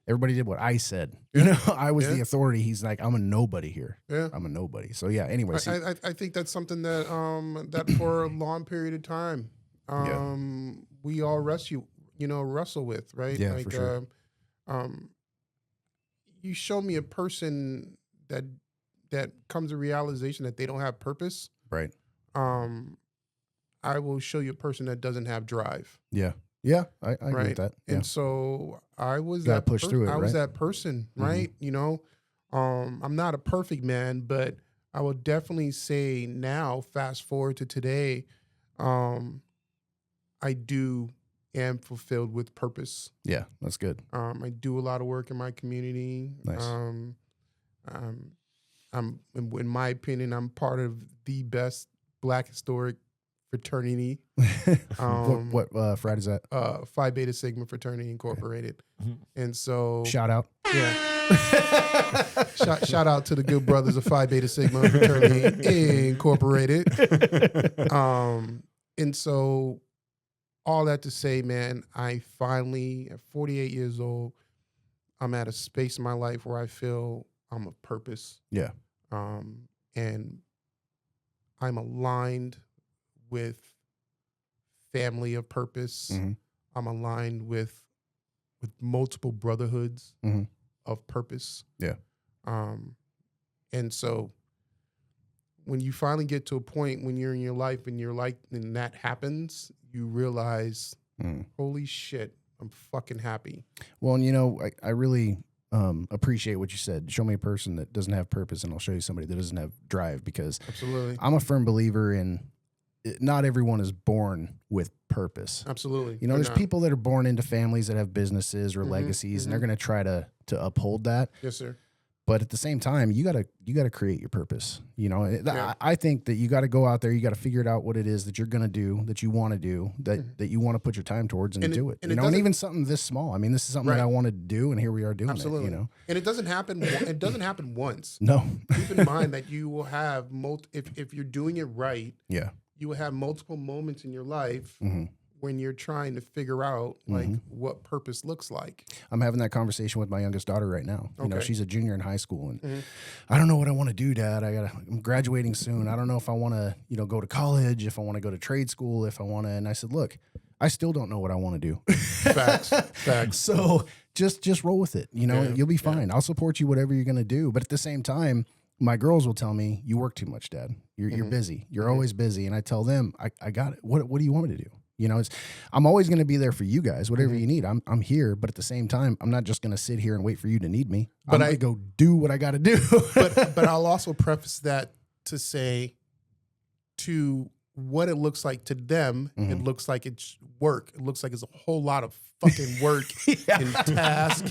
Everybody did what I said. You know, I was Yeah. the authority. He's like, I'm a nobody here. Yeah. I'm a nobody. So yeah. Anyways, I think that's something that that for a long period of time, we all wrestle with, right? Yeah, like, for sure. You show me a person that comes to realization that they don't have purpose. Right. I will show you a person that doesn't have drive. Yeah. Yeah. I agree with that. Yeah. And so I was Gotta that push through it, I was right? that person, right? You know, I'm not a perfect man, but I will definitely say now, fast forward to today, I am fulfilled with purpose. Yeah. That's good. I do a lot of work in my community. Nice. In my opinion, I'm part of the best Black historic fraternity. What frat is that? Phi Beta Sigma Fraternity Incorporated. And so Shout out. yeah. shout out to the good brothers of Phi Beta Sigma Fraternity Incorporated. And so all that to say, man, I finally, at 48 years old, I'm at a space in my life where I feel I'm of purpose. Yeah. And I'm aligned with family of purpose. I'm aligned with multiple brotherhoods of purpose. Yeah. And so when you finally get to a point when you're in your life and and that happens, you realize, holy shit, I'm fucking happy. Well, and you know, I really appreciate what you said. Show me a person that doesn't have purpose, and I'll show you somebody that doesn't have drive, because Absolutely. I'm a firm believer in not everyone is born with purpose. Absolutely. You know, They're there's not. people that are born into families that have businesses or legacies, and they're going to try to uphold that. Yes, sir. But at the same time, you gotta create your purpose. You know, Yeah. I think that you got to go out there. You got to figure it out what it is that you're gonna do, that you want to do, that you want to put your time towards, and do it. and You it know, and doesn't- even something this small. I mean, this is something Right. that I wanted to do, and here we are doing Absolutely. it. You know, And it doesn't happen. It doesn't happen once. no, Keep in mind that you will have if you're doing it right, yeah, you will have multiple moments in your life Mm-hmm. when you're trying to figure out like what purpose looks like. I'm having that conversation with my youngest daughter right now. You know, Okay. she's a junior in high school, and I don't know what I want to do, Dad. I'm graduating soon. I don't know if I want to, go to college, if I want to go to trade school, if I want to. And I said, look, I still don't know what I want to do. Facts. So just roll with it. You know, Yeah, you'll be fine. I'll support you, whatever you're going to do. But at the same time, my girls will tell me, you work too much, Dad. You're busy. You're always busy. And I tell them, I got it. What do you want me to do? You know, I'm always going to be there for you guys, whatever you need. I'm here, but at the same time, I'm not just going to sit here and wait for you to need me. But I'm going to go do what I got to do. but I'll also preface that to say, to what it looks like to them, it looks like it's work. It looks like it's a whole lot of fucking work and task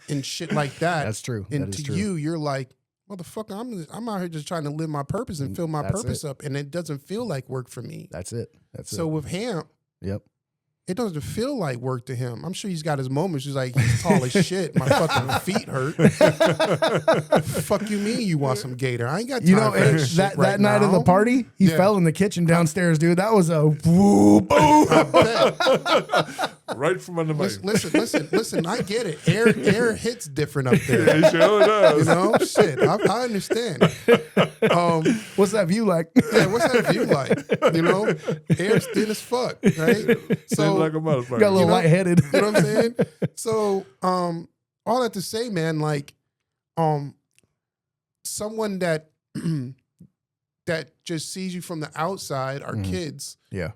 and shit like that. That's true. And That is to true. you're like, motherfucker, I'm out here just trying to live my purpose and fill my That's purpose it. up, and it doesn't feel like work for me. That's it. That's So it. with Hamp, Yep. it doesn't feel like work to him. I'm sure he's got his moments. He's like, he's tall as shit. My fucking feet hurt. Fuck you mean you want some gator? I ain't got time You know, for that shit that right night of the now. party, he Yeah. fell in the kitchen downstairs, dude. That was a woo, boom. I bet. Right from under my. Listen. I get it. Air hits different up there. It sure does. You know, shit. I understand. What's that view like? Yeah, what's that view like? You know, air's thin as fuck, right? So, like a motherfucker. Got a little lightheaded. You know what I'm saying? So, all that to say, man, like, someone that that just sees you from the outside, our kids, Yeah.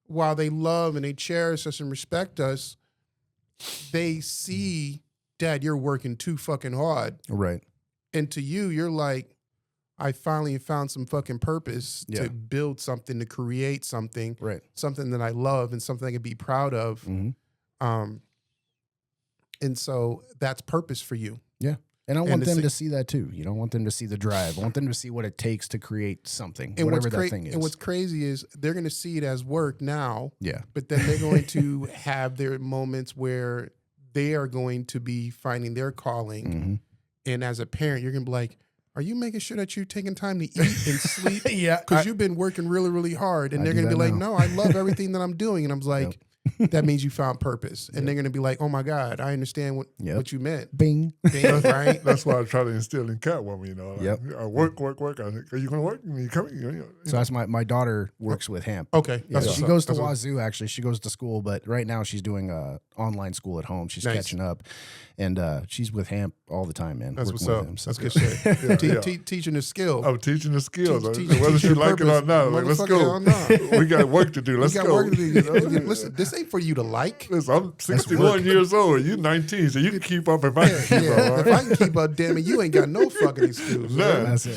while they love and they cherish us and respect us, they see, Dad, you're working too fucking hard. Right. And to you, you're like, I finally found some fucking purpose Yeah. to build something, to create something, Right. something that I love and something I can be proud of. Mm-hmm. And so that's purpose for you. Yeah. And I And want the them sa- to see that too. You know, I want them to see the drive. I want them to see what it takes to create something, And whatever that thing is. And what's crazy is they're going to see it as work now, yeah. but then they're going to have their moments where they are going to be finding their calling. Mm-hmm. And as a parent, you're going to be like, are you making sure that you're taking time to eat and sleep? Yeah. Because you've been working really, really hard. And I they're do going to be that like, now. no, I love everything that I'm doing. And I'm like, Yep. that means you found purpose. And they're going to be like, oh my God, I understand what you meant. Bing. Bing, right? That's why I try to instill in Catwoman, you know. Like, Yep. I work. I think, are you going to work? You coming? You know, So that's my daughter works with Hamp. Okay. Yeah, That's she what's goes up. to Wazoo, actually. She goes to school, but right now she's doing online school at home. She's Nice. catching up. And she's with Hamp all the time, man. That's working what's with up. him, so. That's good shit. Yeah. Teaching the skill. I'm teaching the skills. Teach Whether she your like it or purpose. not, like, let's Motherfucker, go. hell no. We got work to do. Let's You got go. work to do. Listen, this ain't for you to like. Listen, I'm 61 years old. You 19, so you can keep up if I can keep up. All If right? I can keep up, damn it, you ain't got no fucking excuse. None. man. That's it.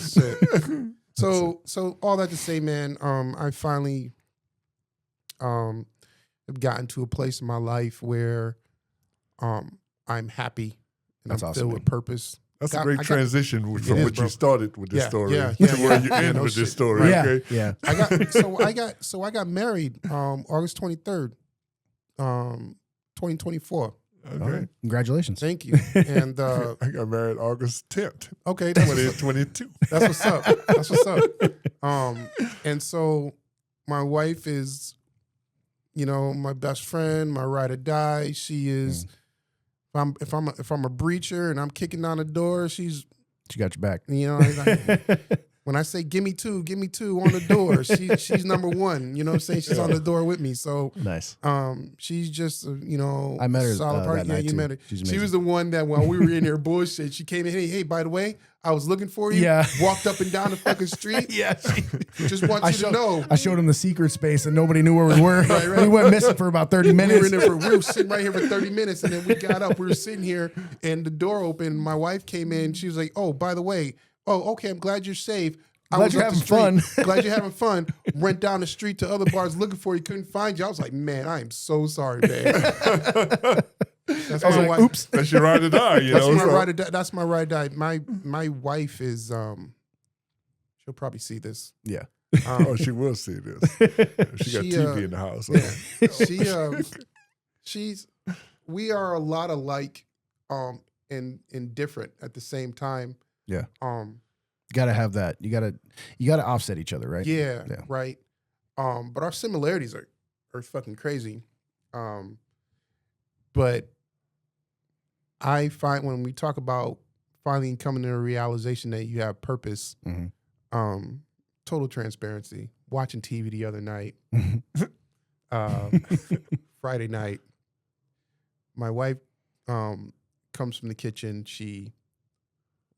Shit. So all that to say, man, I finally have gotten to a place in my life where I'm happy and That's I'm awesome, filled man. with purpose. That's a great transition from is, what bro. you started with this story yeah, to where you yeah, end no with this shit. story. Yeah. Okay. Yeah. I got married August 23rd, 2024. Okay. All right. Congratulations. Thank you. And I got married August 10th, okay, that's what's up. 2022. That's what's up. That's what's up. And so my wife is, my best friend, my ride or die. She is. If I'm a breacher and I'm kicking down the door, she's. She got your back. When I say give me two on the door, she's number one. You know what I'm saying? She's on the door with me. So Nice. she's just I met her solid part. that Yeah, night you too. met her. She's She amazing. was the one that while we were in here bullshit, she came in. Hey, by the way, I was looking for you. Yeah. Walked up and down the fucking street. Yeah. Just want you to know. I showed him the secret space and nobody knew where we were. Right. We went missing for about 30 We minutes. were in there we were sitting right here for 30 minutes, and then we got up. We were sitting here, and the door opened. My wife came in. She was like, "Oh, by the way, okay, I'm glad you're safe. Glad you're up the having street. Glad you're having fun. Went down the street to other bars looking for you. Couldn't find you. I was like, man, I am so sorry, babe. That's I was my like, wife. oops. That's your ride or die, you That's know. my so- ride or die. That's my ride or die. My wife is she'll probably see this. Yeah. Oh, she will see this. She got She, TV in the house. We are a lot alike and different at the same time. Yeah. You gotta have that. You gotta offset each other, right? Yeah, Yeah. right. But our similarities are fucking crazy. But I find when we talk about finally coming to a realization that you have purpose, Mhm. Total transparency. Watching TV the other night, Friday night, my wife comes from the kitchen. She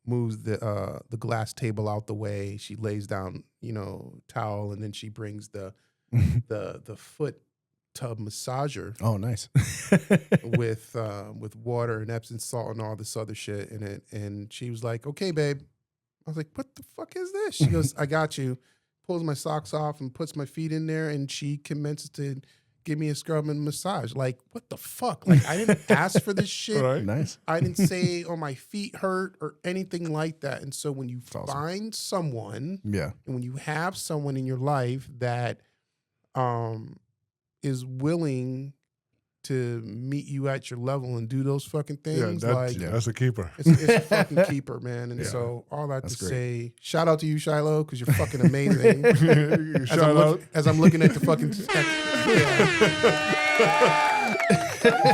moves the glass table out the way. She lays down, towel, and then she brings the foot tub massager Oh, nice. with water and Epsom salt and all this other shit in it. And she was like, "Okay, babe." I was like, "What the fuck is this?" She goes, "I got you." Pulls my socks off and puts my feet in there, and she commences to give me a scrub and massage. Like, what the fuck? Like, I didn't ask for this shit. Right? Nice. I didn't say, "Oh, my feet hurt" or anything like that. And so when you awesome. find someone, Yeah. and when you have someone in your life that is willing to meet you at your level and do those fucking things, That's a keeper. it's a fucking keeper, man. And so all that That's to great. say, shout out to you, Shiloh, because you're fucking amazing. Shout out. As I'm looking at the fucking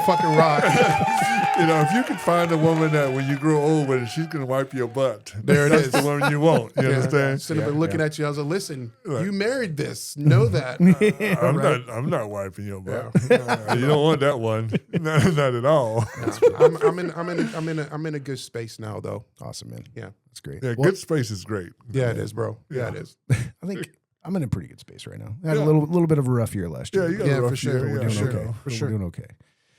fucking rock. If you could find a woman that when you grow old with, she's gonna wipe your butt. There it That's is. the woman you want. You understand? Should have been looking at you. I was like, listen, Right. you married this. Know that. I'm not wiping your butt. Yeah. You don't want that one. Not at all. I'm in a good space now, though. Awesome, man. Yeah. That's great. Yeah, Well, good space is great. Yeah, it is, bro. Yeah, it is. I think I'm in a pretty good space right now. I had a little bit of a rough year last year. Yeah, you got Yeah, a rough for sure. year. We're Yeah, doing sure. okay. For sure. We're doing okay.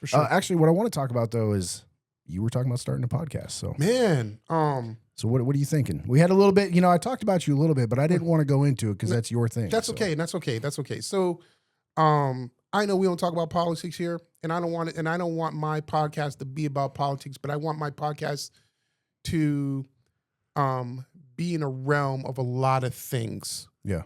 For sure. Actually, what I want to talk about though is you were talking about starting a podcast. So, Man, so what are you thinking? We had a little bit. I talked about you a little bit, but I didn't want to go into it because that's your thing. that's so. okay. That's okay. That's okay. So, I know we don't talk about politics here, and I don't want it, and I don't want my podcast to be about politics, but I want my podcast to be in a realm of a lot of things. Yeah.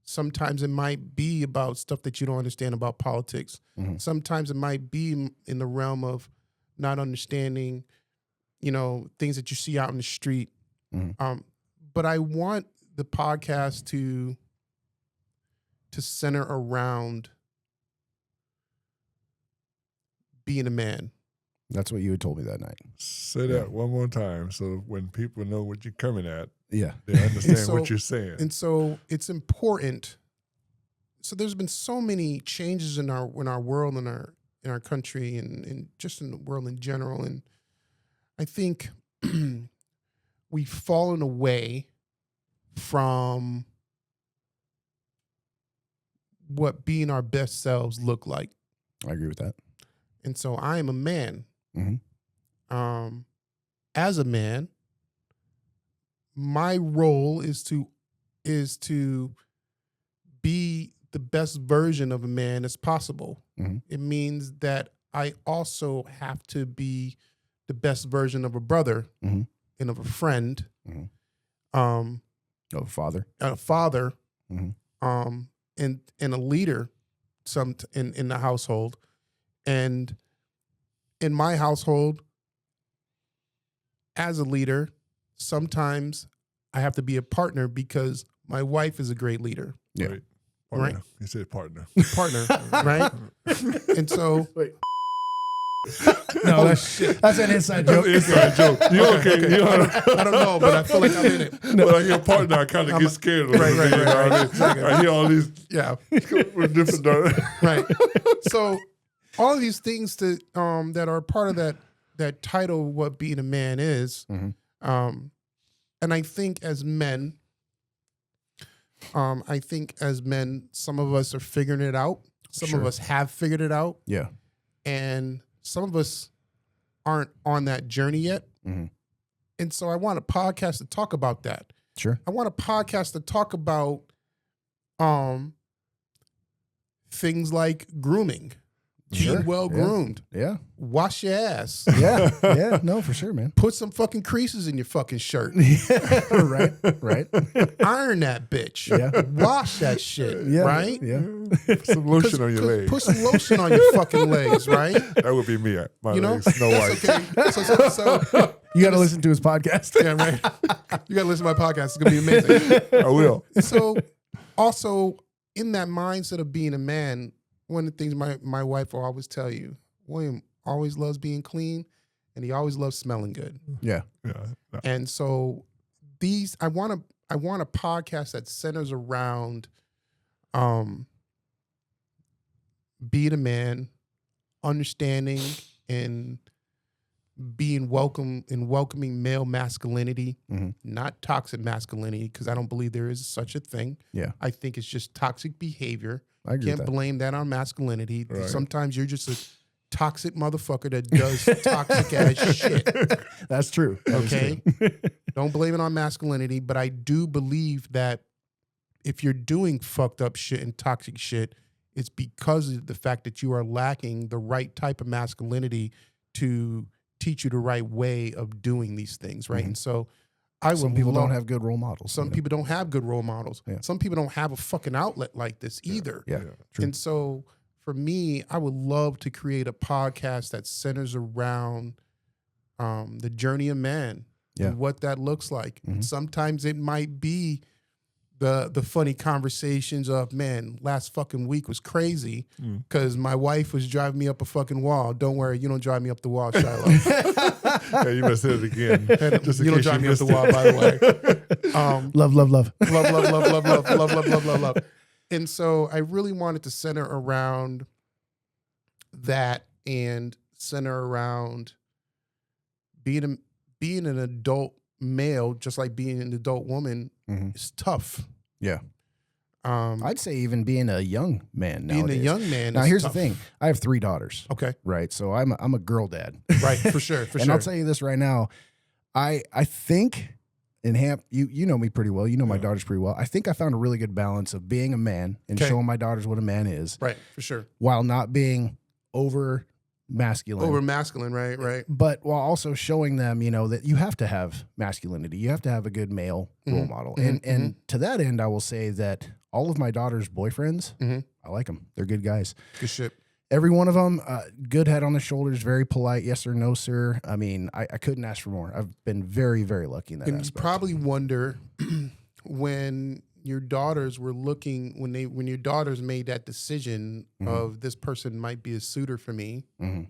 Sometimes it might be about stuff that you don't understand about politics. Mhm. Sometimes it might be in the realm of not understanding, things that you see out in the street. Mhm. But I want the podcast to center around being a man. That's what you had told me that night. Say that one more time so when people know what you're coming at, Yeah. they understand what you're saying. And so it's important. So there's been so many changes in our world, in our country, and just in the world in general. And I think we've fallen away from what being our best selves look like. I agree with that. And so I am a man. Mm-hmm. As a man, my role is to be the best version of a man as possible. Mm-hmm. It means that I also have to be the best version of a brother Mm-hmm. and of a friend, Mm-hmm. um, Oh, father. a father, Mm-hmm. and a leader, in the household. And in my household, as a leader, sometimes I have to be a partner because my wife is a great leader. Yeah. Right. Partner. Right. He said partner. Partner, right? And so, No, that's an inside joke. Inside joke. You okay? You all right? I don't know, but I feel like I'm in it. When I hear partner, I kind of get scared a little Right, bit. You know what I mean? exactly. I hear all these Yeah, with different. right. So all of these things that are part of that title, what being a man is, Mhm. And I think as men, some of us are figuring it out. Some of Sure. us have figured it out, Yeah. and some of us aren't on that journey yet. Mm-hmm. And so I want a podcast to talk about that. Sure. I want a podcast to talk about things like grooming, Sure. being well groomed, Yeah. wash your ass, Yeah. Yeah. No, for sure, man. put some fucking creases in your fucking shirt, Right. Right. iron that bitch, Yeah. wash that shit, Yeah. right? Yeah. Some lotion on your legs. Put some lotion on your fucking legs, right? That would be me. My You know, legs, Snow White. that's okay. So You got to listen to his podcast. yeah, right. You gotta listen to my podcast. It's gonna be amazing. I will. So also in that mindset of being a man, one of the things my wife will always tell you, William always loves being clean and he always loves smelling good. Yeah. Yeah. And so I want a podcast that centers around being a man, understanding and being welcoming male masculinity, Mhm. not toxic masculinity, because I don't believe there is such a thing. Yeah. I think it's just toxic behavior. I agree Can't with that. blame that on masculinity. Right. Sometimes you're just a toxic motherfucker that does toxic ass shit. That's true. That is Okay? true. Don't blame it on masculinity, but I do believe that if you're doing fucked up shit and toxic shit, it's because of the fact that you are lacking the right type of masculinity to teach you the right way of doing these things, right? Mhm. And so I would Some people love- don't have good role models. some you know? people don't have good role models. Yeah. Some people don't have a fucking outlet like this either. Yeah. Yeah. True. And so for me, I would love to create a podcast that centers around the journey of man Yeah. and what that looks like. Mhm. Sometimes it might be the funny conversations of, man, last fucking week was crazy because my wife was driving me up a fucking wall. Don't worry, you don't drive me up the wall, Shiloh. Yeah, you must say it again. Just in You don't case drive me up missed the it. wall, by the way. Love, love, love. love. And so I really wanted to center around that and center around being an adult male, just like being an adult woman, Mhm. is tough. Yeah. Um, I'd say even being a young man being nowadays. a young man. Now, is here's tough. the thing. I have 3 daughters, Okay, right? So I'm a girl dad. right, for sure, for And sure. I'll tell you this right now. I think in Hamp, you know me pretty well. You know my daughters pretty well. I think I found a really good balance of being a man and Okay. showing my daughters what a man is Right, for sure. while not being over masculine. Over masculine, right. But while also showing them, that you have to have masculinity. You have to have a good male role model. And to that end, I will say that all of my daughter's boyfriends, Mhm. I like them. They're good guys. Good shit. Every one of them, good head on the shoulders, very polite. Yes or no, sir. I mean, I couldn't ask for more. I've been very, very lucky in that And you aspect. probably wonder when your daughters were looking, when your daughters made that decision Mhm. of this person might be a suitor for me, Mhm.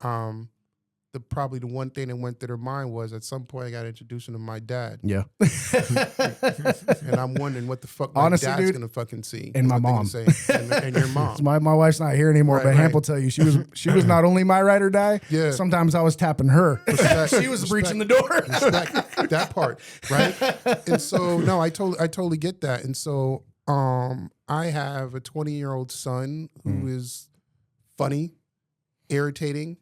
probably the one thing that went through their mind was at some point I got to introduce them to my dad. Yeah. And I'm wondering what the fuck my Honestly, dad's dude, gonna fucking see. and is my what they mom. gonna say. And your mom. My wife's not here anymore, Right, but Hamp right. will tell you she was not only my ride or die. Yeah. Sometimes I was tapping her. Respect, She was breaching the respect, door. respect that part, right? And so no, I totally get that. And so I have a 20-year-old son who is funny, irritating,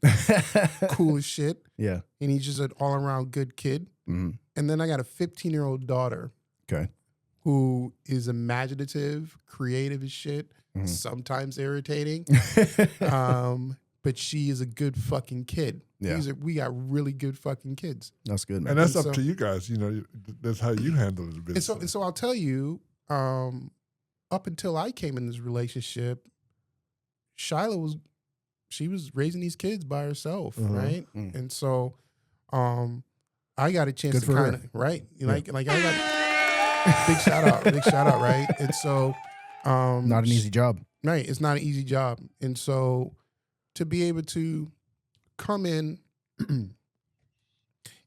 cool as shit, Yeah. and he's just an all-around good kid. Mhm. And then I got a 15-year-old daughter Okay. who is imaginative, creative as shit, Mhm. sometimes irritating. But she is a good fucking kid. Yeah. We got really good fucking kids. That's good, man. And that's And up so- to you guys. You know, that's how you handle the And business. so I'll tell you, up until I came in this relationship, Shyla was raising these kids by herself, right? Mm. And so I got a chance Good to for her. kind of right, like I got big shout out, right? And so Not an easy job. right, it's not an easy job, and so to be able to come in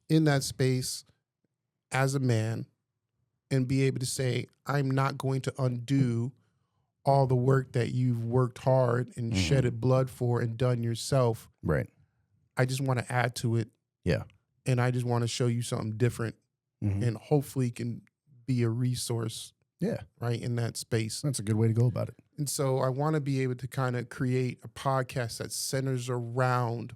that space as a man and be able to say, I'm not going to undo all the work that you've worked hard and shedded blood for and done yourself. Right. I just want to add to it. Yeah. And I just want to show you something different Mhm. and hopefully can be a resource, Yeah. right, in that space. That's a good way to go about it. And so I want to be able to kind of create a podcast that centers around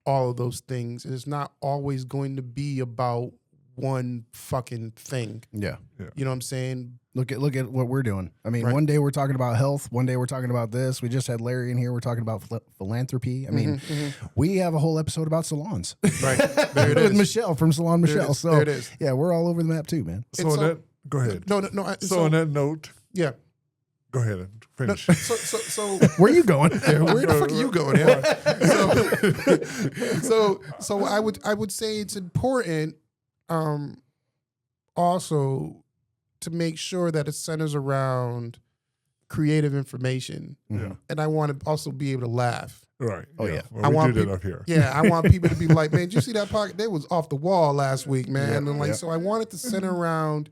all of those things. And it's not always going to be about one fucking thing. Yeah. You know what I'm saying? Look at what we're doing. I mean, Right. one day we're talking about health. One day we're talking about this. We just had Larry in here. We're talking about philanthropy. I mean, we have a whole episode about salons. Right. There it With is. Michelle from Salon There it Michelle. is. So There it is. yeah, we're all over the map too, man. So on that, go ahead. No. So on that note, Yeah. go ahead and No, finish. so Where you going? where the fuck are you going? Yeah. So I would say it's important, also to make sure that it centers around creative information, Yeah. and I want to also be able to laugh. Right. Oh, yeah. Well, I we want do that people- up here. Yeah, I want people to be like, man, did you see that pocket? They was off the wall last week, man. And like, so I want it to center around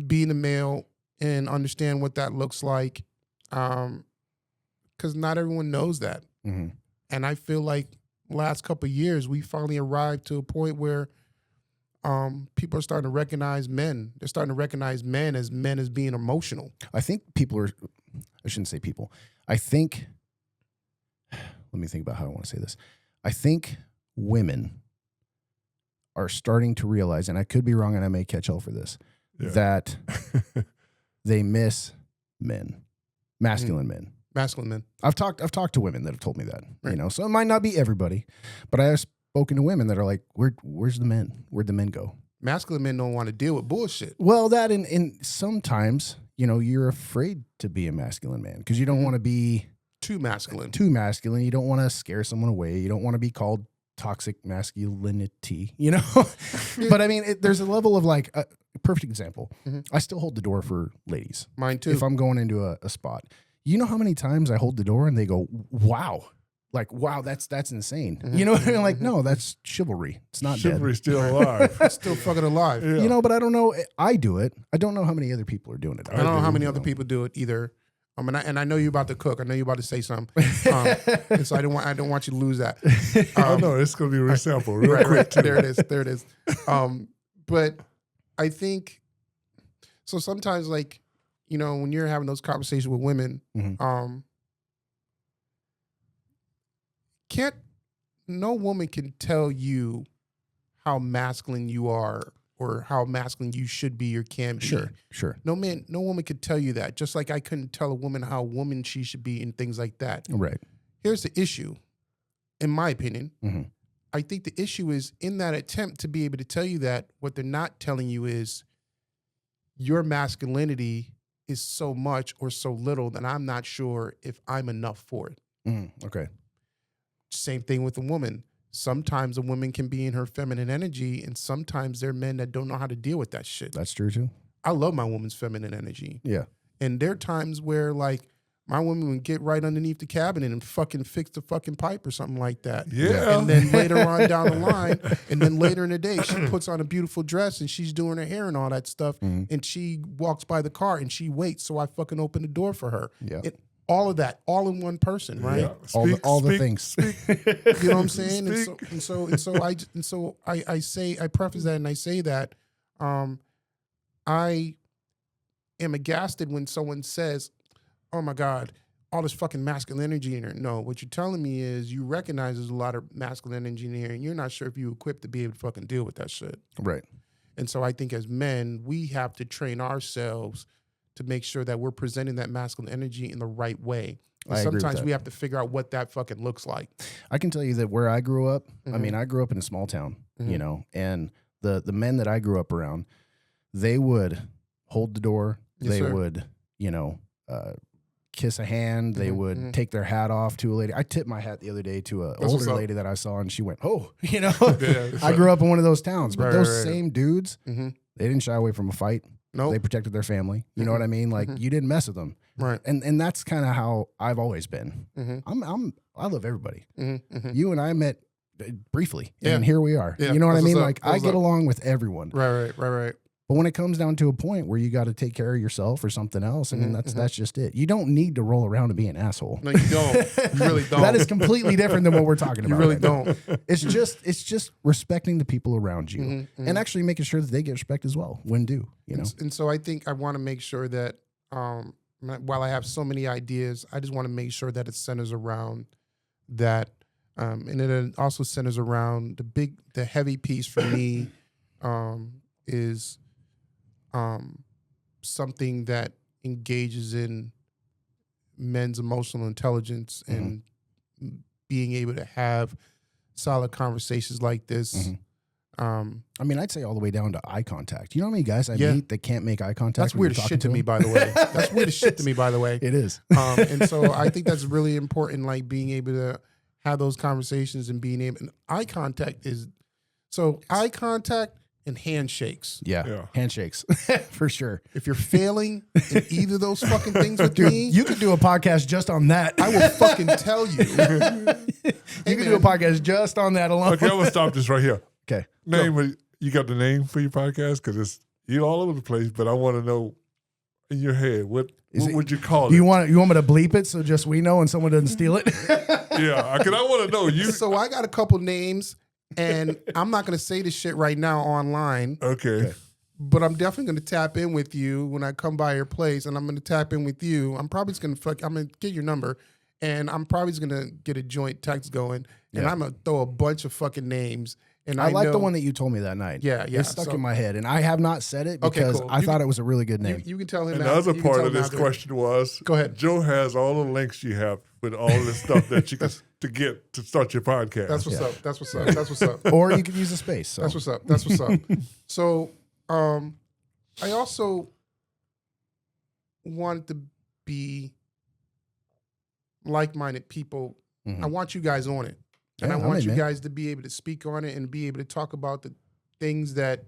being a male and understand what that looks like. Because not everyone knows that. Mhm. And I feel like last couple of years, we finally arrived to a point where people are starting to recognize men. They're starting to recognize men as being emotional. I think people are, I shouldn't say people. I think, let me think about how I want to say this. I think women are starting to realize, and I could be wrong and I may catch hell for this, Yeah. that they miss men, masculine men. Masculine men. I've talked to women that have told me that, Right. you know, so it might not be everybody, but I have spoken to women that are like, where's the men? Where'd the men go? Masculine men don't want to deal with bullshit. Well, that and sometimes, you know, you're afraid to be a masculine man because you don't want to be Too masculine. too masculine. You don't want to scare someone away. You don't want to be called toxic masculinity, you know? But I mean, there's a level of like, a perfect example. Mhm. I still hold the door for ladies. Mine too. If I'm going into a spot, you know how many times I hold the door and they go, wow. Like, wow, that's insane. Mhm. You know what I mean? Like, no, that's chivalry. It's not dead. Chivalry's still alive. Still fucking alive. Yeah. You know, but I don't know. I do it. I don't know how many other people are doing it. I don't know how many You other know. people do it either. And I know you're about to cook. I know you're about to say something. And so I don't want you to lose that. I know it's going to be resampled real Right, quick. right. Too. There it is. But I think so. Sometimes, like, you know, when you're having those conversations with women, Mhm. No woman can tell you how masculine you are or how masculine you should be or can be. Sure. No woman could tell you that. Just like I couldn't tell a woman how woman she should be and things like that. Right. Here's the issue, in my opinion. Mhm. I think the issue is in that attempt to be able to tell you that, what they're not telling you is your masculinity is so much or so little that I'm not sure if I'm enough for it. Okay. Same thing with a woman. Sometimes a woman can be in her feminine energy, and sometimes there are men that don't know how to deal with that shit. That's true too. I love my woman's feminine energy. Yeah. And there are times where, like, my woman would get right underneath the cabinet and fucking fix the fucking pipe or something like that. Yeah. And then later on down the line, and then later in the day, she puts on a beautiful dress and she's doing her hair and all that stuff. And she walks by the car and she waits. So I fucking open the door for her. Yeah. All of that, all in one person, right? Yeah. All the things. You know what I'm saying? And so I preface that and I say that I am aghast when someone says, "Oh my God, all this fucking masculine energy in here." No, what you're telling me is you recognize there's a lot of masculine energy in here, and you're not sure if you're equipped to be able to fucking deal with that shit. Right. And so I think as men, we have to train ourselves to make sure that we're presenting that masculine energy in the right way. And I agree with sometimes that. we have to figure out what that fucking looks like. I can tell you that where I grew up, I mean, I grew up in a small town, you know, and the men that I grew up around, they would hold the door. Yes, They sir. would, you know, kiss a hand. They would take their hat off to a lady. I tipped my hat the other day to an what's older up. lady that I saw, and she went, "Oh," you know. Yeah, I grew up in one of those towns, but Right, those right, right. same dudes, Mm-hmm. they didn't shy away from a fight. Nope. They protected their family. You know what I mean? Like you didn't mess with them, Right. and that's kind of how I've always been. I love everybody. You and I met briefly, Yeah. and here we are. Yeah, You know what I that's mean? what's up. Like That's I what's get up. along with everyone. Right. But when it comes down to a point where you got to take care of yourself or something else, I mean, that's just it. You don't need to roll around and be an asshole. No, you don't. You really don't. That is completely different than what we're talking about. You really right now. don't. It's just respecting the people around you and actually making sure that they get respect as well when due, you know? And so I think I want to make sure that while I have so many ideas, I just want to make sure that it centers around that. And it also centers around the heavy piece for me is something that engages in men's emotional intelligence and being able to have solid conversations like this. I mean, I'd say all the way down to eye contact. You know how many guys I Yeah. meet that can't make eye contact? That's when weird you're as shit talking to me, them? by the way. That's weird as shit to me, by the way. It is. And so I think that's really important, like being able to have those conversations and being able, and eye contact and handshakes. Yeah. Handshakes for sure. If you're failing in either of those fucking things with Dude, me, you could do a podcast just on that. I will fucking tell you. You could do a podcast just on that alone. Okay, I'm gonna stop this right here. Okay. You got the name for your podcast? Because you're all over the place, but I want to know in your head what would you call Do you it? want me to bleep it so just we know and someone doesn't steal it? Yeah, because I want to know you. So I got a couple names, and I'm not going to say this shit right now online, Okay. but I'm definitely going to tap in with you when I come by your place, and I'm going to tap in with you. I'm probably just going to I'm going to get your number, and I'm probably just going to get a joint text going, and I'm going to throw a bunch of fucking names. And I like know, the one that you told me that night. Yeah. It's stuck So- in my head, and I have not said it Okay, because cool. I thought it was a really good name. You can tell him. And the after- other you can part tell of him this after. question was, Go ahead. Joe has all the links you have with all this stuff that you can to get to start your podcast. That's what's up. That's what's up. That's what's up. Or you could use a space. So. That's what's up. That's what's up. So, I also wanted to be like-minded people. I want you guys on it. And Yeah, I I'm want in, you man. guys to be able to speak on it and be able to talk about the things that,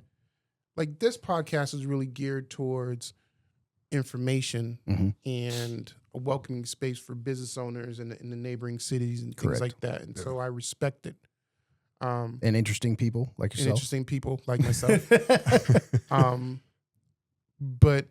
like this podcast is really geared towards information and a welcoming space for business owners in the neighboring cities and things Correct. like that. And so I respect it. And interesting people like And yourself. interesting people like myself. But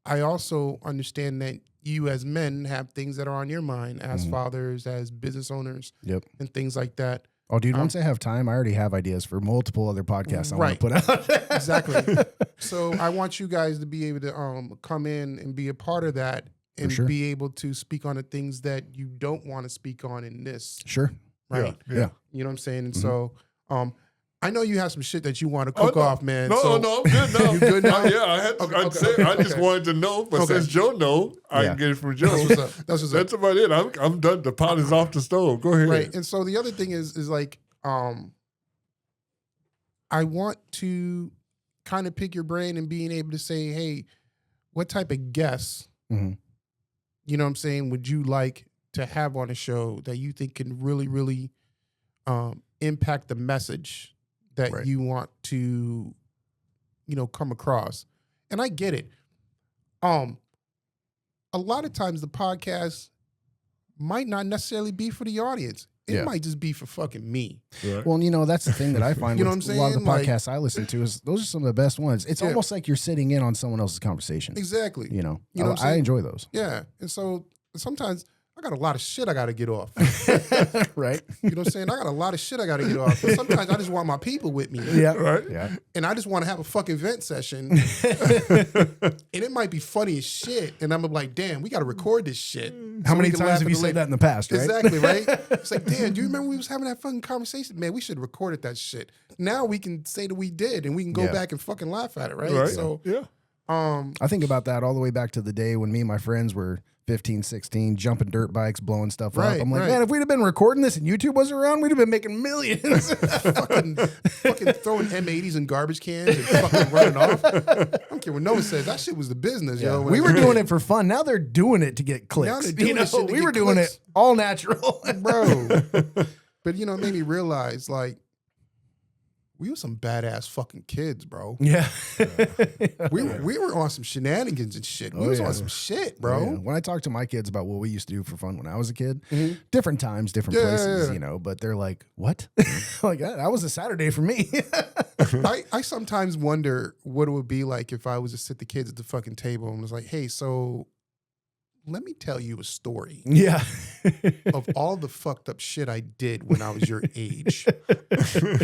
I also understand that you as men have things that are on your mind as fathers, as business owners, Yep. and things like that. Oh, dude, once I have time, I already have ideas for multiple other podcasts I want to put out. Exactly. So I want you guys to be able to come in and be a part of that and sure. be able to speak on the things that you don't want to speak on in this. Sure. Right. Yeah. You know what I'm saying? And so I know you have some shit that you want to cook off, man. No, so no, I'm good now. You good now? Yeah, I had. Okay, I'd okay, say, okay, I just okay. wanted to know, but Okay. since Joe know, I Yeah. can get it from Joe. That's what's up. That's what's up. That's about it. I'm done. The pot is off the stove. Go ahead. Right. And so the other thing is like, I want to kind of pick your brain and being able to say, hey, what type of guests, Mhm. you know what I'm saying, would you like to have on a show that you think can really, really impact the message that Right. you want to, come across? And I get it. A a lot of times the podcast might not necessarily be for the audience. It might just be for fucking me. Right. Well, that's the thing that I find You know with what I'm a lot of the saying? podcasts I listen to is those are some of the best ones. It's almost like you're sitting in on someone else's conversation. Exactly. You know what I'm I saying? enjoy those. Yeah. And so sometimes I got a lot of shit I got to get off. Right? You know what I'm saying? I got a lot of shit I got to get off. But sometimes I just want my people with me. Yeah. Right. Yeah. And I just want to have a fucking vent session. And it might be funny as shit. And I'm like, damn, we got to record this shit. How so we many can times laugh have at you the said later- that in the past, right? Exactly, right? It's like, damn, do you remember we was having that fucking conversation? Man, we should have recorded that shit. Now we can say that we did and we can go back and fucking laugh at it, right? Right. So, yeah. I think about that all the way back to the day when me and my friends were 15, 16, jumping dirt bikes, blowing stuff Right, up. I'm like, right. man, if we'd have been recording this and YouTube wasn't around, we'd have been making millions. fucking throwing M80s in garbage cans and fucking running off. I don't care what no one says. That shit was the business, yo. We were doing it for fun. Now they're doing it to get clicks. Now they're doing this shit to we get were doing clicks. it all natural. Bro. But, it made me realize, like, we were some badass fucking kids, bro. Yeah. We were on some shenanigans and shit. We was on some shit, bro. Yeah. When I talk to my kids about what we used to do for fun when I was a kid, different times, different Yeah, places, yeah. But they're like, what? Like, that was a Saturday for me. I sometimes wonder what it would be like if I was to sit the kids at the fucking table and was like, hey, so let me tell you a story Yeah. of all the fucked up shit I did when I was your age.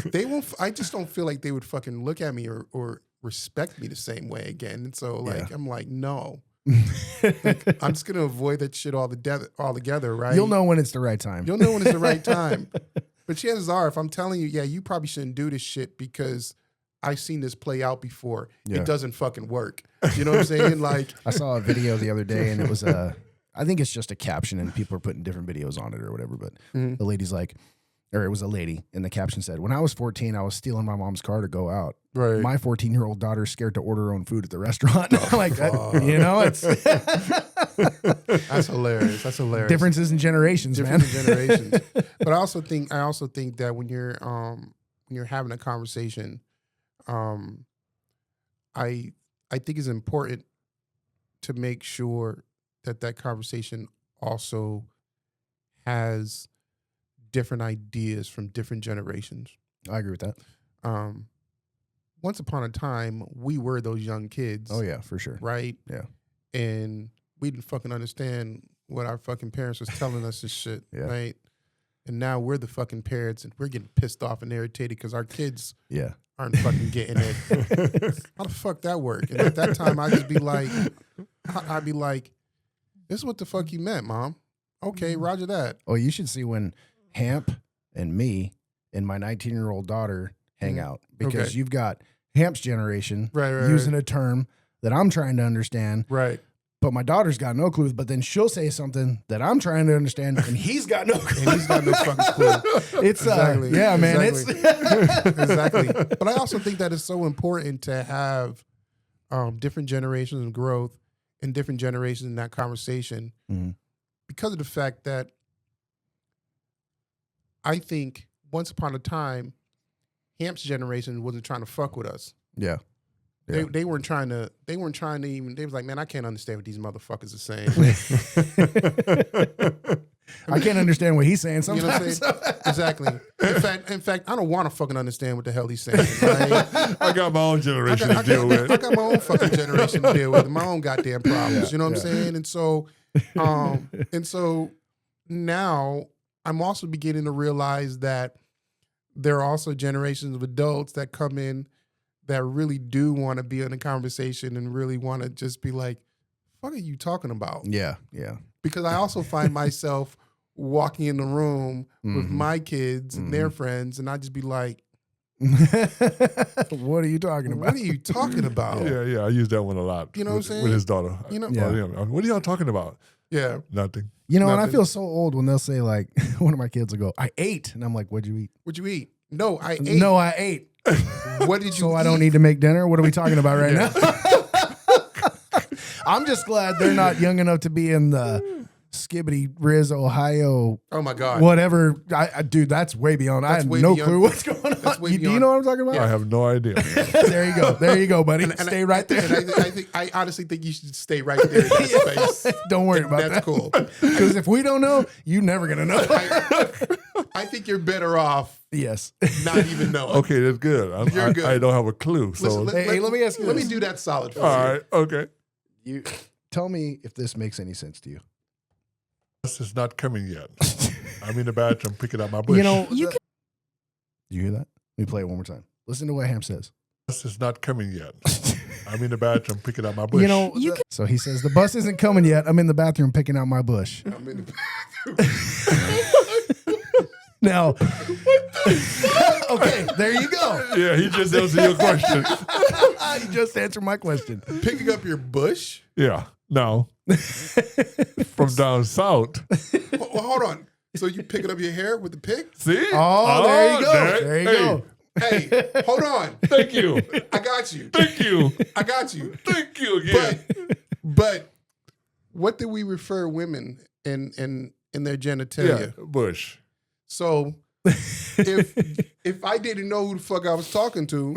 They won't. I just don't feel like they would fucking look at me or respect me the same way again. And so, like, I'm like, no. Like, I'm just gonna avoid that shit altogether, right? You'll know when it's the right time. You'll know when it's the right time. But chances are, if I'm telling you, yeah, you probably shouldn't do this shit because I've seen this play out before. Yeah. It doesn't fucking work. You know what I'm saying? Like, I saw a video the other day, and it was I think it's just a caption, and people are putting different videos on it or whatever. But the lady's like, or it was a lady, and the caption said, "When I was 14, I was stealing my mom's car to go out. right. My 14-year-old daughter's scared to order her own food at the restaurant." Like that, it's That's hilarious. That's hilarious. differences in generations, Different man. generations. But I also think that when you're having a conversation, I think it's important to make sure that conversation also has different ideas from different generations. I agree with that. Once upon a time, we were those young kids. Oh yeah, for sure. Right? Yeah. And we didn't fucking understand what our fucking parents was telling us and shit. Yeah. Right? And now we're the fucking parents and we're getting pissed off and irritated because our kids Yeah. aren't fucking getting it. How the fuck that work? And at that time, I'd be like, this is what the fuck you meant, Mom. Okay, roger that. Oh, you should see when Hamp and me and my 19-year-old daughter hang out, because Okay. you've got Hamp's generation Right, using a term that I'm trying to understand, Right. but my daughter's got no clue. But then she'll say something that I'm trying to understand, and he's got no clue. And he's got no fucking clue. It's Exactly. yeah, man. Exactly. It's Exactly. But I also think that it's so important to have different generations of growth and different generations in that conversation Mhm. because of the fact that I think once upon a time, Hamp's generation wasn't trying to fuck with us. yeah. Yeah. They weren't trying to even, they was like, man, I can't understand what these motherfuckers are saying. I can't understand what he's saying You know what I'm sometimes. saying? Exactly. In fact, I don't want to fucking understand what the hell he's saying. Right? I got my own generation to deal with. I got my own fucking generation to deal with, my own goddamn problems. You know what I'm saying? And so now I'm also beginning to realize that there are also generations of adults that come in that really do want to be in a conversation and really want to just be like, "What are you talking about?" Yeah, yeah. Because I also find myself walking in the room with my kids and their friends, and I just be like, What are you talking about? "What are you talking about?" Yeah, I use that one a lot. You know what I'm with, saying? With his daughter. You know- Yeah. What are y'all talking about? Yeah. Nothing. And I Nothing. feel so old when they'll say, like, one of my kids will go, "I ate," and I'm like, "What'd you eat?" What'd you eat? No, I ate. No, I ate. What did you So eat? I don't need to make dinner? What are we talking about right now? I'm just glad they're not young enough to be in the Skibbity Riz, Ohio. Oh my God. Whatever. Dude, that's way beyond. I have no clue what's going on. Do you know what I'm talking about? I have no idea. There you go. There you go, buddy. Stay right there. And I honestly think you should stay right there in that space. Don't worry about that. That's cool. Because if we don't know, you're never going to know. I think you're better off Yes. not even knowing. Okay, that's good. You're good. I don't have a clue. So Listen, Hey, let me ask you Let this. me do that solid for all you. right, okay. You tell me if this makes any sense to you. This is not coming yet. I'm in the bathroom picking up my bush. You know, do you hear that? Let me play it one more time. Listen to what Ham says. This is not coming yet. I'm in the bathroom picking up my bush. You know, so he says, the bus isn't coming yet. I'm in the bathroom picking out my bush. I'm in the bathroom. Now, okay, there you go. Yeah, he just answered your question. You just answered my question. Picking up your bush? Yeah, no. From down south. Well, hold on. So you picking up your hair with the pick? See? Oh, there you go. There you go. Hey, hold on. Thank you. I got you. Thank you. I got you. Thank you again. But what do we refer women in their genitalia? Yeah, bush. So if I didn't know who the fuck I was talking to,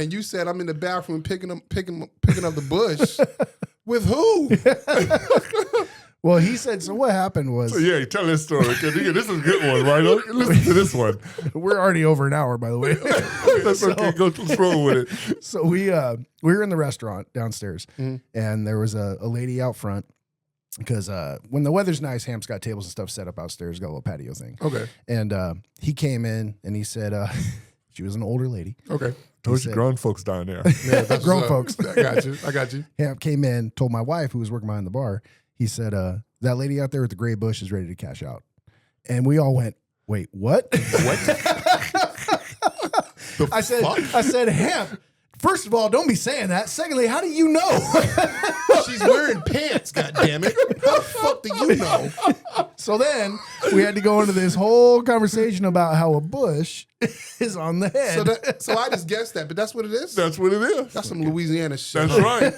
and you said I'm in the bathroom picking up the bush, with who? Well, he said, so what happened was, So yeah, tell this story. 'Cause again, this is a good one, right? Listen to this one. we're already over an hour, by the way. That's okay. Go through with it. So we were in the restaurant downstairs, and there was a lady out front because when the weather's nice, Ham's got tables and stuff set up outstairs, got a little patio thing. Okay. And he came in and he said, she was an older lady. Okay. Those grown folks down there. Yeah, that's Grown what's up. folks. I got you. Ham came in, told my wife who was working behind the bar. He said, that lady out there with the gray bush is ready to cash out. And we all went, wait, what? I said, Ham, first of all, don't be saying that. Secondly, how do you know? She's wearing pants, goddammit. How the fuck do you know? So then we had to go into this whole conversation about how a bush is on the head. So I just guessed that, but that's what it is? That's what it is. That's some Louisiana shit. That's right.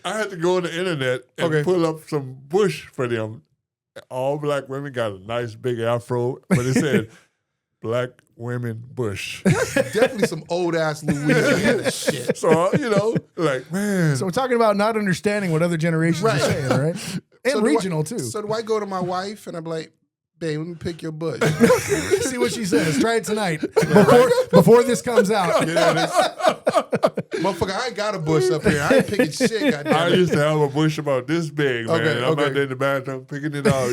I had to go on the internet and pull up some bush for them. All black women got a nice big afro, but it said black women bush. Definitely some old ass Louisiana shit. So, like, man. So we're talking about not understanding what other generations are saying, right? And So regional, too. So do I go to my wife and I'm like, babe, let me pick your bush. See what she says. Try it tonight before this comes out. Motherfucker, I ain't got a bush up here. I ain't picking shit, I goddamn it. used to have a bush about this big, man. Okay, I'm okay. out there in the bathroom picking it out,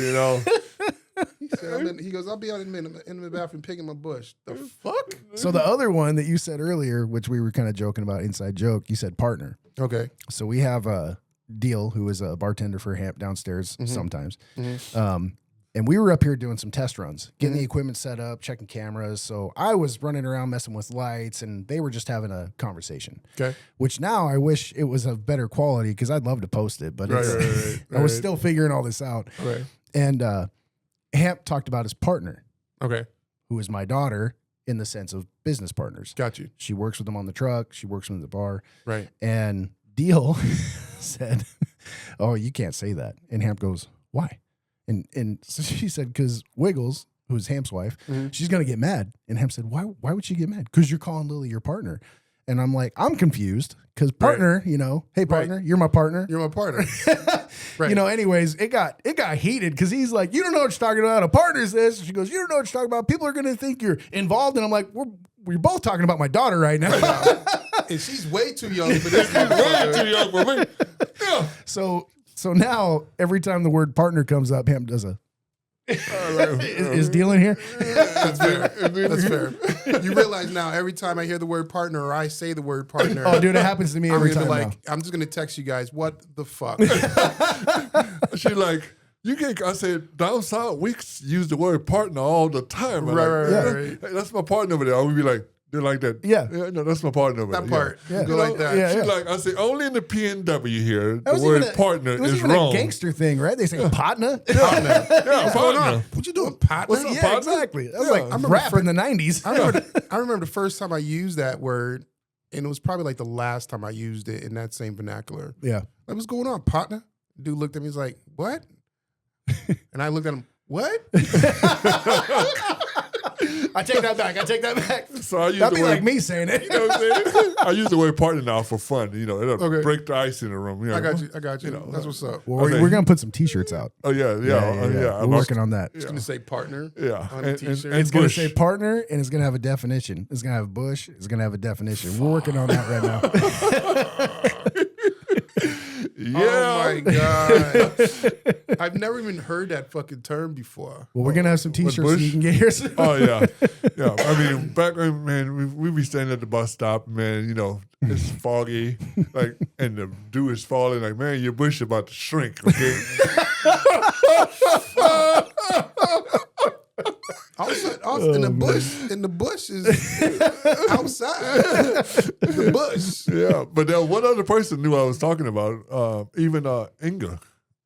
He goes, I'll be out in a minute in the bathroom picking my bush. The fuck? So the other one that you said earlier, which we were kind of joking about, inside joke, you said partner. Okay. So we have a Deal, who is a bartender for Hamp downstairs sometimes. And we were up here doing some test runs, getting the equipment set up, checking cameras. So I was running around messing with lights, and they were just having a conversation. Okay. Which now I wish it was of better quality because I'd love to post it, but Right. I was still figuring all this out. Okay. And Hamp talked about his partner, Okay. who is my daughter in the sense of business partners. Got you. She works with him on the truck. She works with him at the bar. Right. And Deal said, oh, you can't say that. And Hamp goes, why? And so she said, because Wiggles, who's Hamp's wife, she's going to get mad. And Hamp said, why would she get mad? Because you're calling Lily your partner. And I'm like, I'm confused because partner, hey, partner, you're my partner. You're my partner. Right. Anyways, it got heated because he's like, you don't know what you're talking about. A partner's this. And she goes, you don't know what you're talking about. People are going to think you're involved. And I'm like, we're both talking about my daughter right now. And she's way too young for this. Way too young for me. Yeah. So now every time the word partner comes up, Hamp does a is Deal in here? That's fair. That's fair. You realize now every time I hear the word partner or I say the word partner, Oh, dude, it happens to me I'm every gonna time. be Like, I'm just gonna text you guys. What the fuck? She like, you can't, I said, down south, we use the word partner all the time. I'm Right. Hey, that's my partner over there. I would be like, they're like that. Yeah. No, that's my partner over That there. part. Yeah. You go like that. Yeah. She's like, I said, only in the PNW here, that the was word even partner it was is even wrong. a gangster thing, right? They say partner. Partner. Yeah, partner. What you doing, partner? What's up, Yeah, partner? exactly. That was Yeah. like I I'm remember rap in the 90s. I remember the first time I used that word, and it was probably like the last time I used it in that same vernacular. Yeah. Like, what's going on, partner? Dude looked at me, he's like, what? And I looked at him, what? I take that back. So I use That'd the be word, like me saying it. You know what I'm saying? I use the word partner now for fun. You know, it'll Okay. break the ice in the room. You know? I got you. You know, That's what's up. Well, we're going to put some T-shirts out. Oh, yeah. We're working on that. It's going to say partner Yeah. on the t-shirt. It's going to Bush. say partner, and it's going to have a definition. It's going to have Bush. It's going to have a definition. We're working on that right now. Yeah. Oh my God. I've never even heard that fucking term before. Well, we're going to have some T-shirts so Bush? you can get yours. Oh, yeah. Yeah. I mean, back when, man, we be standing at the bus stop, man, you know, it's foggy, like, and the dew is falling, like, man, your bush about to shrink, okay? Also, and the bush is outside. The bush. Yeah. But then one other person knew I was talking about, even Inga.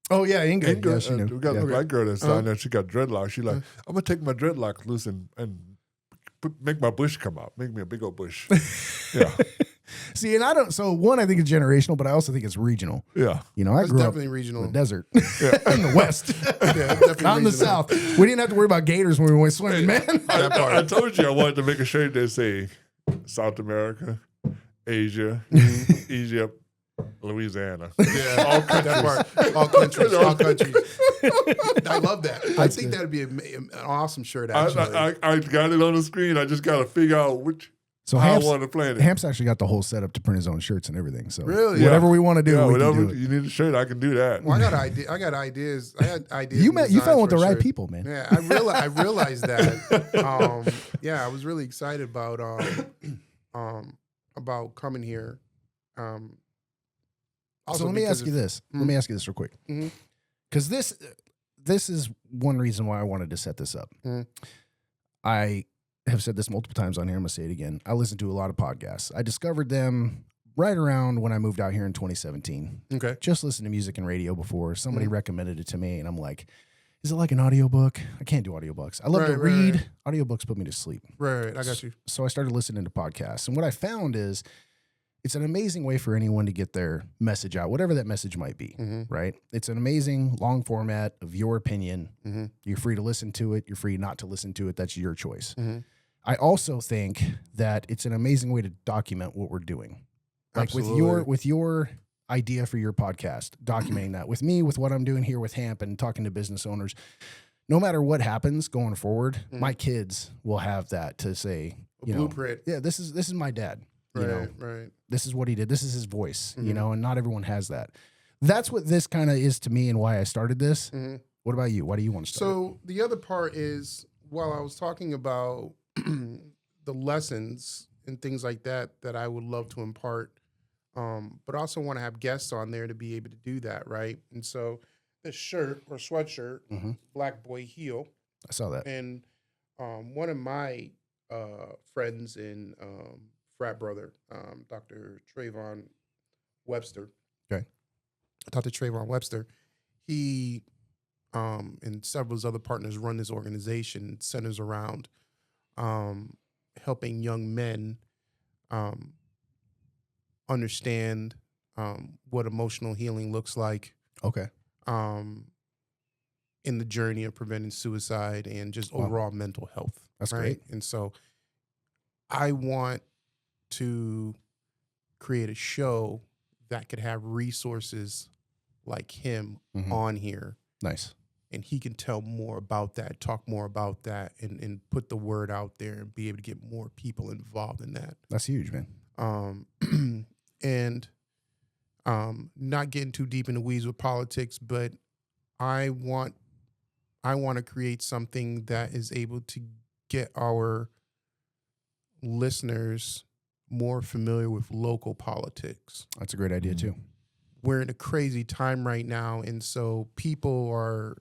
Oh, yeah, Inga. Inga, Yeah, she knew. we got Yeah. a black girl that's down there. She got dreadlocks. She's like, I'm gonna take my dreadlocks loose and make my bush come out. Make me a big old bush. Yeah, See, and I don't. So one, I think it's generational, but I also think it's regional. yeah. You know, I That's grew up definitely in regional. the desert, in the west, Yeah, definitely not in the regional. south. We didn't have to worry about gators when we went swimming, man. I told you I wanted to make a shirt that say South America, Asia, Egypt, Louisiana. Yeah, all countries. All countries. I love that. I think that'd be an awesome shirt, actually. I got it on the screen. I just got to figure out which. So I Hamp's, want to plan it. Hamp's actually got the whole setup to print his own shirts and everything. So Really? whatever we want to do, Yeah, we whatever can do it. you need a shirt, I can do that. Well, I got ideas. I had ideas. You and you found designs with the for a right shirt. people, man. Yeah, I realized that. Yeah, I was really excited about coming here. So Also let me because ask you of- this. Let me ask you this real quick, Mhm. because this is one reason why I wanted to set this up. Mhm. I have said this multiple times on here. I'm gonna say it again. I listen to a lot of podcasts. I discovered them right around when I moved out here in 2017. Okay. Just listened to music and radio before. Somebody Mm-hmm. recommended it to me, and I'm like, is it like an audiobook? I can't do audiobooks. I love to Right, read. right. Audiobooks put me to sleep. Right. I got you. So I started listening to podcasts. And what I found is it's an amazing way for anyone to get their message out, whatever that message might be, right? It's an amazing long format of your opinion. You're free to listen to it. You're free not to listen to it. That's your choice. I also think that it's an amazing way to document what we're doing. Like Absolutely. with your idea for your podcast, documenting that. With me, with what I'm doing here with Hamp and talking to business owners, no matter what happens going forward, my kids will have that to say, A blueprint. yeah, this is my dad. You know, Right. this is what he did. This is his voice, you know, and not everyone has that. That's what this kind of is to me and why I started this. What about you? Why do you want to start? So the other part is, while I was talking about the lessons and things like that I would love to impart, but also want to have guests on there to be able to do that, right? And so this shirt or sweatshirt, Black Boy Heel, I saw that. and one of my friends and frat brother, Dr. Trayvon Webster. Okay. Dr. Trayvon Webster, he and several of his other partners run this organization, centers around helping young men understand what emotional healing looks like Okay. in the journey of preventing suicide and just Wow. overall mental health. That's right? great. And so I want to create a show that could have resources like him on here, Nice. and he can tell more about that, talk more about that, and put the word out there and be able to get more people involved in that. That's huge, man. And not getting too deep in the weeds with politics, but I want to create something that is able to get our listeners more familiar with local politics. That's a great idea too. We're in a crazy time right now, and so people are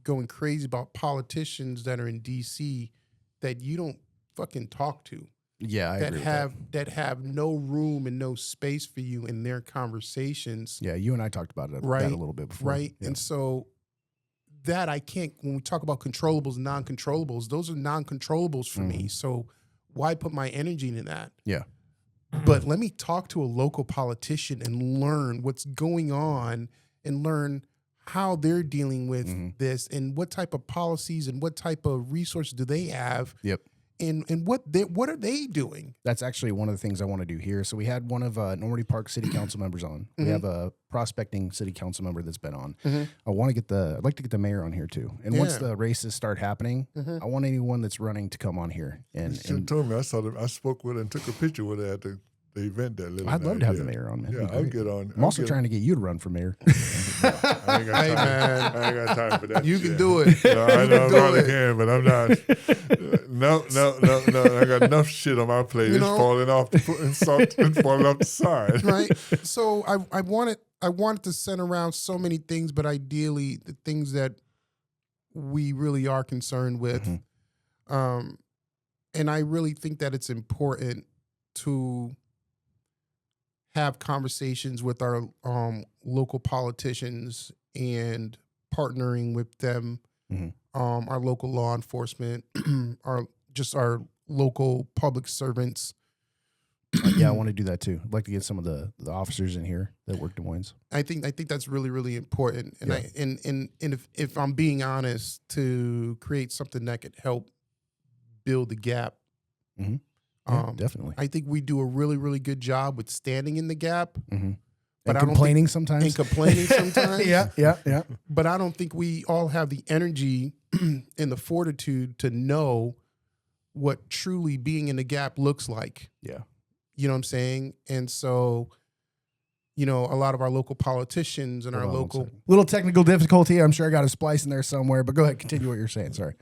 going crazy about politicians that are in DC that you don't fucking talk to. Yeah, I agree with that. that have no room and no space for you in their conversations. Yeah, you and I talked about it Right, that a little bit before. Right. Yeah. And so that I can't, when we talk about controllables and non-controllables, those are non-controllables for me. So why put my energy into that? Yeah. But let me talk to a local politician and learn what's going on and learn how they're dealing with this and what type of policies and what type of resources do they have. Yep. And what are they doing? That's actually one of the things I want to do here. So we had one of Normandy Park City Council members on. We have a prospecting City Council member that's been on. I'd like to get the mayor on here too. And once the races start happening, I want anyone that's running to come on here. And told me, I saw them. I spoke with her and took a picture with her at the event that little I'd love to have the night. mayor on, man. Yeah, I'll get on. I'm also trying to get you to run for mayor. I ain't got time. man. I ain't got time for that. You shit. can do it. No, I know I do probably it. can, but I'm not. No. I got enough shit on my plate. You It's know? falling off it's falling off the side. Right. So I wanted to center around so many things, but ideally the things that we really are concerned with. And I really think that it's important to have conversations with our local politicians and partnering with them, our local law enforcement, our local public servants. Yeah, I want to do that too. I'd like to get some of the officers in here that work Des Moines. I think that's really, really important. And and if I'm being honest, to create something that could help build the gap. Yeah, definitely. I think we do a really, really good job with standing in the gap. But I and don't complaining think- sometimes. And complaining sometimes. yeah. But I don't think we all have the energy and the fortitude to know what truly being in the gap looks like. Yeah. You know what I'm saying? And so, a lot of our local politicians and our Hold on one local, second. Little technical difficulty. I'm sure I got a splice in there somewhere, but go ahead, continue what you're saying. Sorry.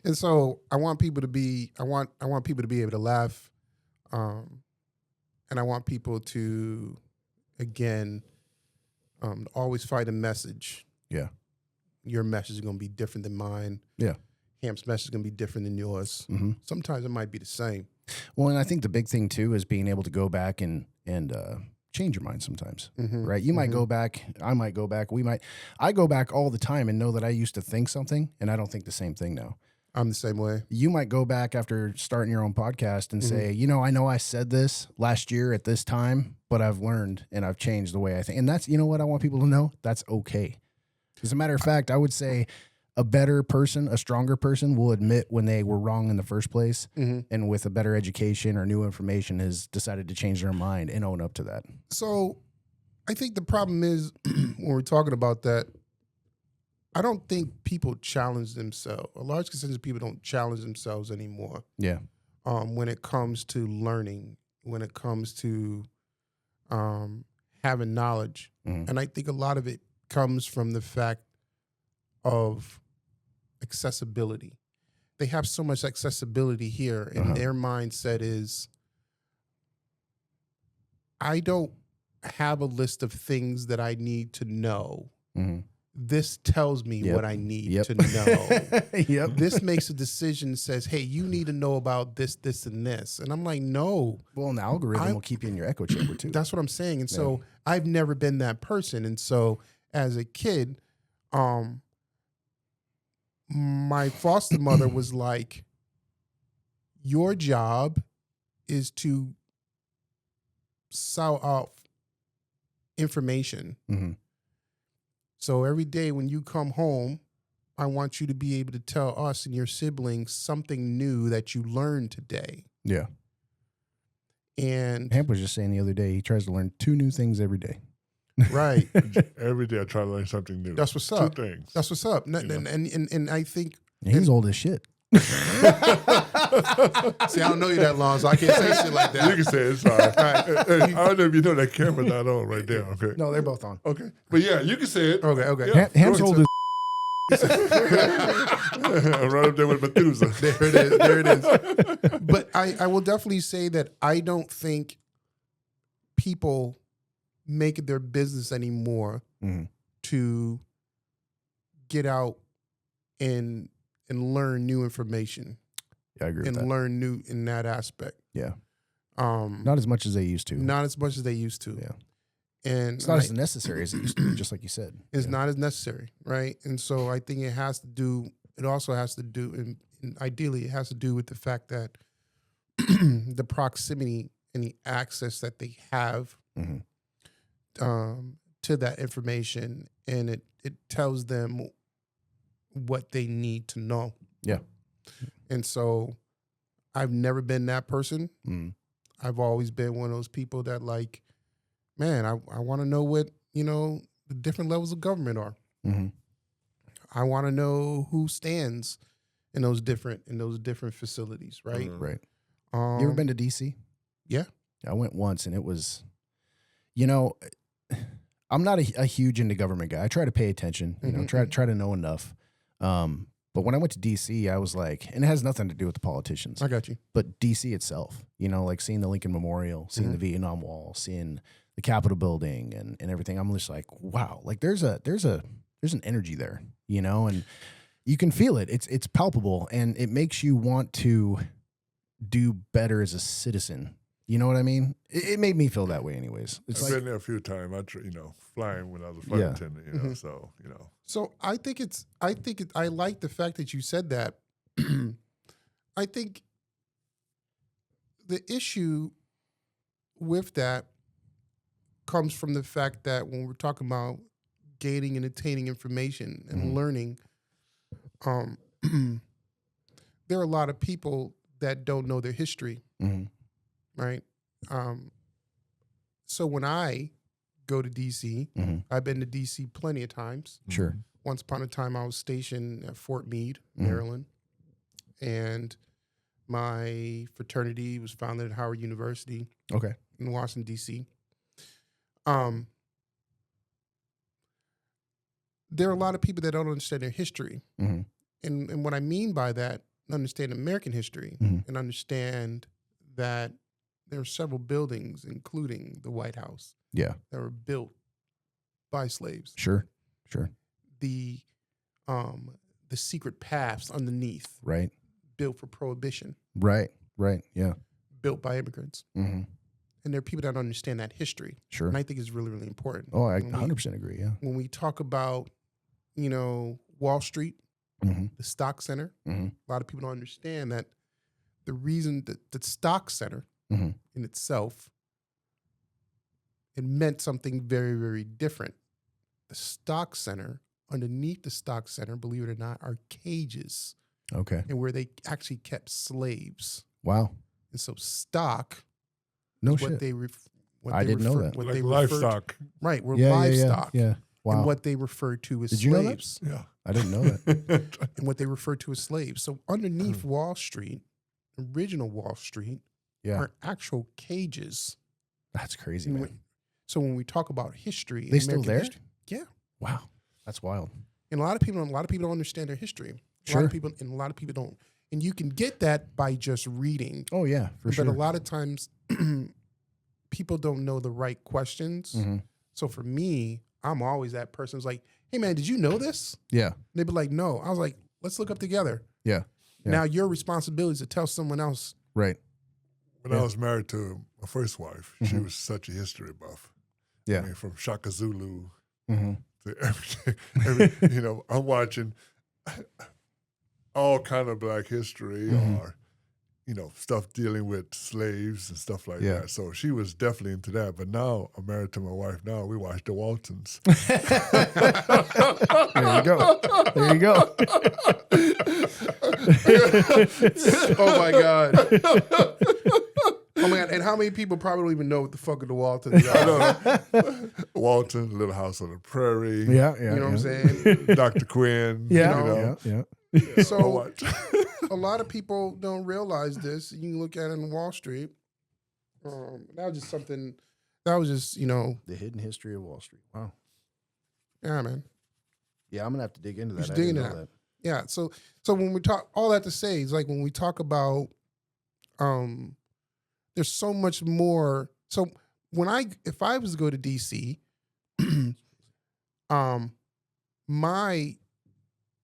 and so I want people to be, I want people to be able to laugh, and I want people to, again, always fight a message. Yeah. Your message is going to be different than mine. Yeah. Ham's message is going to be different than yours. Sometimes it might be the same. Well, and I think the big thing too is being able to go back and change your mind sometimes, right? You might go back, I might go back, I go back all the time and know that I used to think something and I don't think the same thing now. I'm the same way. You might go back after starting your own podcast and say, I know I said this last year at this time, but I've learned and I've changed the way I think. And that's, what I want people to know? That's okay. As a matter of fact, I would say a better person, a stronger person will admit when they were wrong in the first place, and with a better education or new information has decided to change their mind and own up to that. So I think the problem is when we're talking about that, I don't think people challenge themselves. A large percentage of people don't challenge themselves anymore. Yeah. When it comes to learning, when it comes to having knowledge. And I think a lot of it comes from the fact of accessibility. They have so much accessibility here, and their mindset is, I don't have a list of things that I need to know. This tells me what I need to know. This makes a decision, says, hey, you need to know about this, this, and this. And I'm like, no. Well, and the algorithm will keep you in your echo chamber too. That's what I'm saying. And so I've never been that person. And so as a kid, my foster mother was like, your job is to sow out information. So every day when you come home, I want you to be able to tell us and your siblings something new that you learned today. Yeah. And Hamp was just saying the other day, he tries to learn 2 new things every day. right. Every day I try to learn something new. That's what's up. 2 things. That's what's up. And I think He's old as shit. see, I don't know you that long, so I can't say shit like that. You can say it's all right. Hey, I don't know if you know that camera's not on right there. Okay. No, they're both on. Okay. But yeah, you can say it. Okay. Yeah. Hamp's old as Right up there with Methuselah. There it is. But I will definitely say that I don't think people make it their business anymore to get out and learn new information. Yeah, I agree with that. And learn new in that aspect. Yeah. Not as much as they used to. Not as much as they used to. Yeah. And It's not as necessary as it used to be, just like you said. it's not as necessary, right? And so I think it also has to do, and ideally it has to do with the fact that the proximity and the access that they have to that information and it tells them what they need to know. Yeah. And so I've never been that person. Mm. I've always been one of those people that like, man, I want to know what, the different levels of government are. Mm-hmm. I want to know who stands in those different facilities, right? Right. You ever been to DC? Yeah. I went once, and it was, I'm not a huge into government guy. I try to pay attention, try to know enough. But when I went to DC, I was like, and it has nothing to do with the politicians. I got you. But DC itself, like seeing the Lincoln Memorial, seeing the Vietnam Wall, seeing the Capitol building and everything. I'm just like, wow, like there's an energy there, and you can feel it. It's palpable, and it makes you want to do better as a citizen. You know what I mean? It made me feel that way anyways. I've been there a few times. Flying when I was a flight attendant, so. So I like the fact that you said that. I think the issue with that comes from the fact that when we're talking about gaining and attaining information and learning, there are a lot of people that don't know their history, right? So when I go to DC, I've been to DC plenty of times. Sure. Once upon a time, I was stationed at Fort Meade, Maryland, and my fraternity was founded at Howard University. Okay. In Washington, D.C. There are a lot of people that don't understand their history. And what I mean by that, understand American history and understand that there are several buildings, including the White House, that were built by slaves. Sure. The secret paths underneath, Right. built for prohibition, Right. Yeah. built by immigrants. Mm-hmm. And there are people that don't understand that history. Sure. And I think it's really, really important. Oh, I 100% agree. Yeah. When we talk about, Wall Street, the stock center, a lot of people don't understand that the reason that the stock center in itself, it meant something very, very different. The stock center, underneath the stock center, believe it or not, are cages. Okay. And where they actually kept slaves. Wow. And so stock, No what shit. they I didn't know that. What Like they livestock. Right, we're Yeah, livestock. Yeah. Wow. And what they refer to as Did you know that? slaves. Yeah. I didn't know that. And what they refer to as slaves. So underneath Wall Street, original Wall Street, Yeah. are actual cages. That's crazy, And man. so when we talk about history, They still American there? history, yeah. Wow. That's wild. And a lot of people don't understand their history. A lot of people don't. And you can get that by just reading. Oh, yeah, for sure. But a lot of times people don't know the right questions. So for me, I'm always that person who's like, hey man, did you know this? Yeah. And they'd be like, no. I was like, let's look up together. Yeah. Yeah. Now your responsibility is to tell someone else. Right. When I was married to my first wife, she was such a history buff. Yeah. I mean, from Shaka Zulu Mm-hmm. to everything. I'm watching all kind of Black history or, stuff dealing with slaves and stuff like that. So she was definitely into that. But now I'm married to my wife. Now we watch the Waltons. There you go. Oh my God. Oh my God. And how many people probably don't even know what the fuck the Waltons are? Walton, Little House on the Prairie. Yeah. You know what I'm saying? Dr. Quinn. Yeah. Yeah. So a lot of people don't realize this. You can look at it in Wall Street. That was just The hidden history of Wall Street. Wow. Yeah, man. Yeah, I'm gonna have to dig into that. Just I dig didn't into know that. Yeah. So when we talk, all that to say is like when we talk about, there's so much more. So if I was to go to DC, my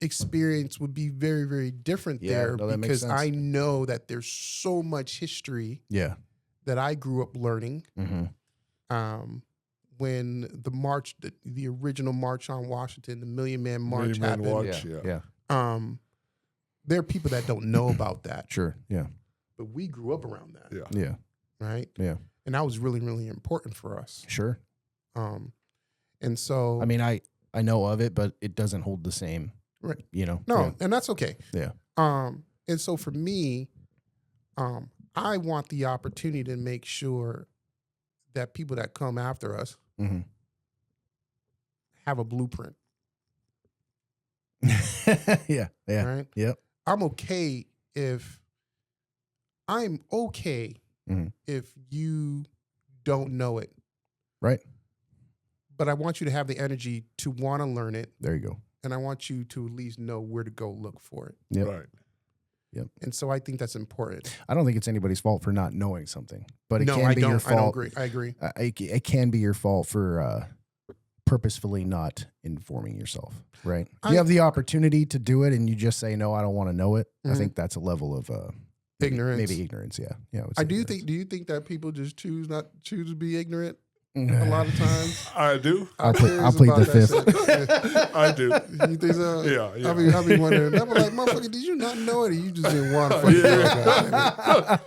experience would be very, very different there no, that makes because sense. I know that there's so much history Yeah. that I grew up learning. Mm-hmm. When the original March on Washington, the Million Man March happened. March, Yeah. There are people that don't know about that, Sure. Yeah. but we grew up around that, Yeah. Yeah. right? Yeah. And that was really, really important for us. Sure. And so, I mean, I I know of it, but it doesn't hold the same, Right. you know? No, and that's okay. Yeah. And so for me, I want the opportunity to make sure that people that come after us Mm-hmm. have a blueprint. Yeah. Yeah. Right. Yep. I'm okay if if you don't know it. Right. But I want you to have the energy to want to learn it. There you go. And I want you to at least know where to go look for it. Yep. Right. Yep. And so I think that's important. I don't think it's anybody's fault for not knowing something, but it No, can I be don't. your fault. I don't agree. I agree. It can be your fault for purposefully not informing yourself, right? If you have the opportunity to do it and you just say, no, I don't want to know it, I think that's a level of Ignorance. Maybe ignorance, yeah. Yeah. Do you think that people just choose to be ignorant a lot of times? I do. I'll plead the fifth. I do. You think so? Yeah. I'll be wondering. I'm like, motherfucker, did you not know it, or you just didn't want to fucking know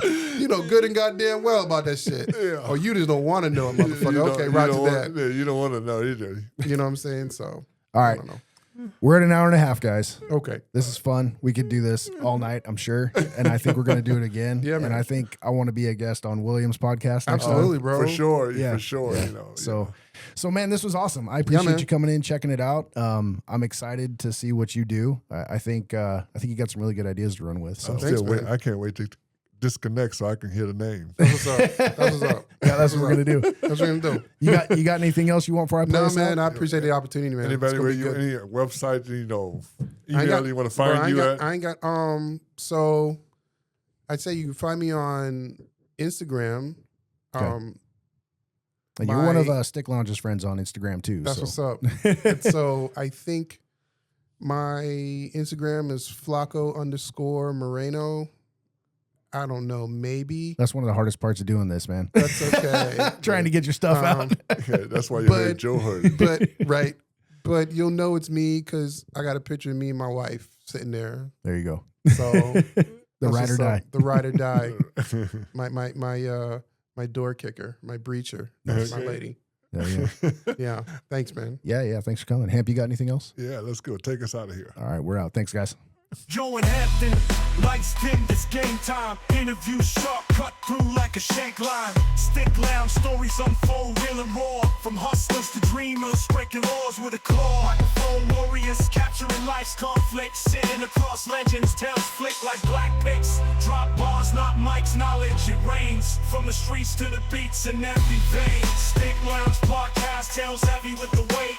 it? You know good and goddamn well about that shit. Yeah. Or you just don't want to know it, motherfucker. Okay, roger that. You don't want to know either. You know what I'm saying? So, All right. I don't know. We're at an hour and a half, guys. Okay. This is fun. We could do this all night, I'm sure. And I think we're going to do it again. Yeah, man. And I think I want to be a guest on William's podcast. next Absolutely, time. bro. For sure. Yeah. For sure. Yeah. You know. So man, this was awesome. I appreciate man. you coming in, checking it out. I'm excited to see what you do. I think you got some really good ideas to run with. So I'm Thanks, still waiting. man. I can't wait to disconnect so I can hear the name. That's what's up. That's what's up. yeah, that's what we're gonna do. That's what I'm doing. You got anything else you want for our No, place? man. I appreciate the opportunity, man. Anybody It's where gonna be you good. any website, I ain't email got- you want to Bro, find you at? I ain't got so I'd say you can find me on Instagram. Okay. And you're one of Stick Lounge's friends on Instagram too. That's so. what's up. And so I think my Instagram is Flaco_Moreno. I don't know, maybe. That's one of the hardest parts of doing this, man. That's okay. Trying to get your stuff out. Yeah, that's why you heard Joe heard. But right. But you'll know it's me because I got a picture of me and my wife sitting there. There you go. So The that's ride or what's up. die. The ride or die. My door kicker, my breacher. That's my Okay. lady. Yeah. Yeah. Thanks, man. Yeah. Thanks for coming. Hamp, you got anything else? Yeah, let's go. Take us out of here. All right, we're out. Thanks, guys. Joe and Hampton, lights dim, it's game time. Interview sharp, cut through like a shank line. Stick lounge, stories unfold, real and raw. From hustlers to dreamers, breaking laws with a claw. Microphone warriors, capturing life's conflicts. Sitting across legends, tales flick like black pics. Drop bars, not mics, knowledge, it rains. From the streets to the beats in every vein. Stick lounge podcast, tales heavy with the weight.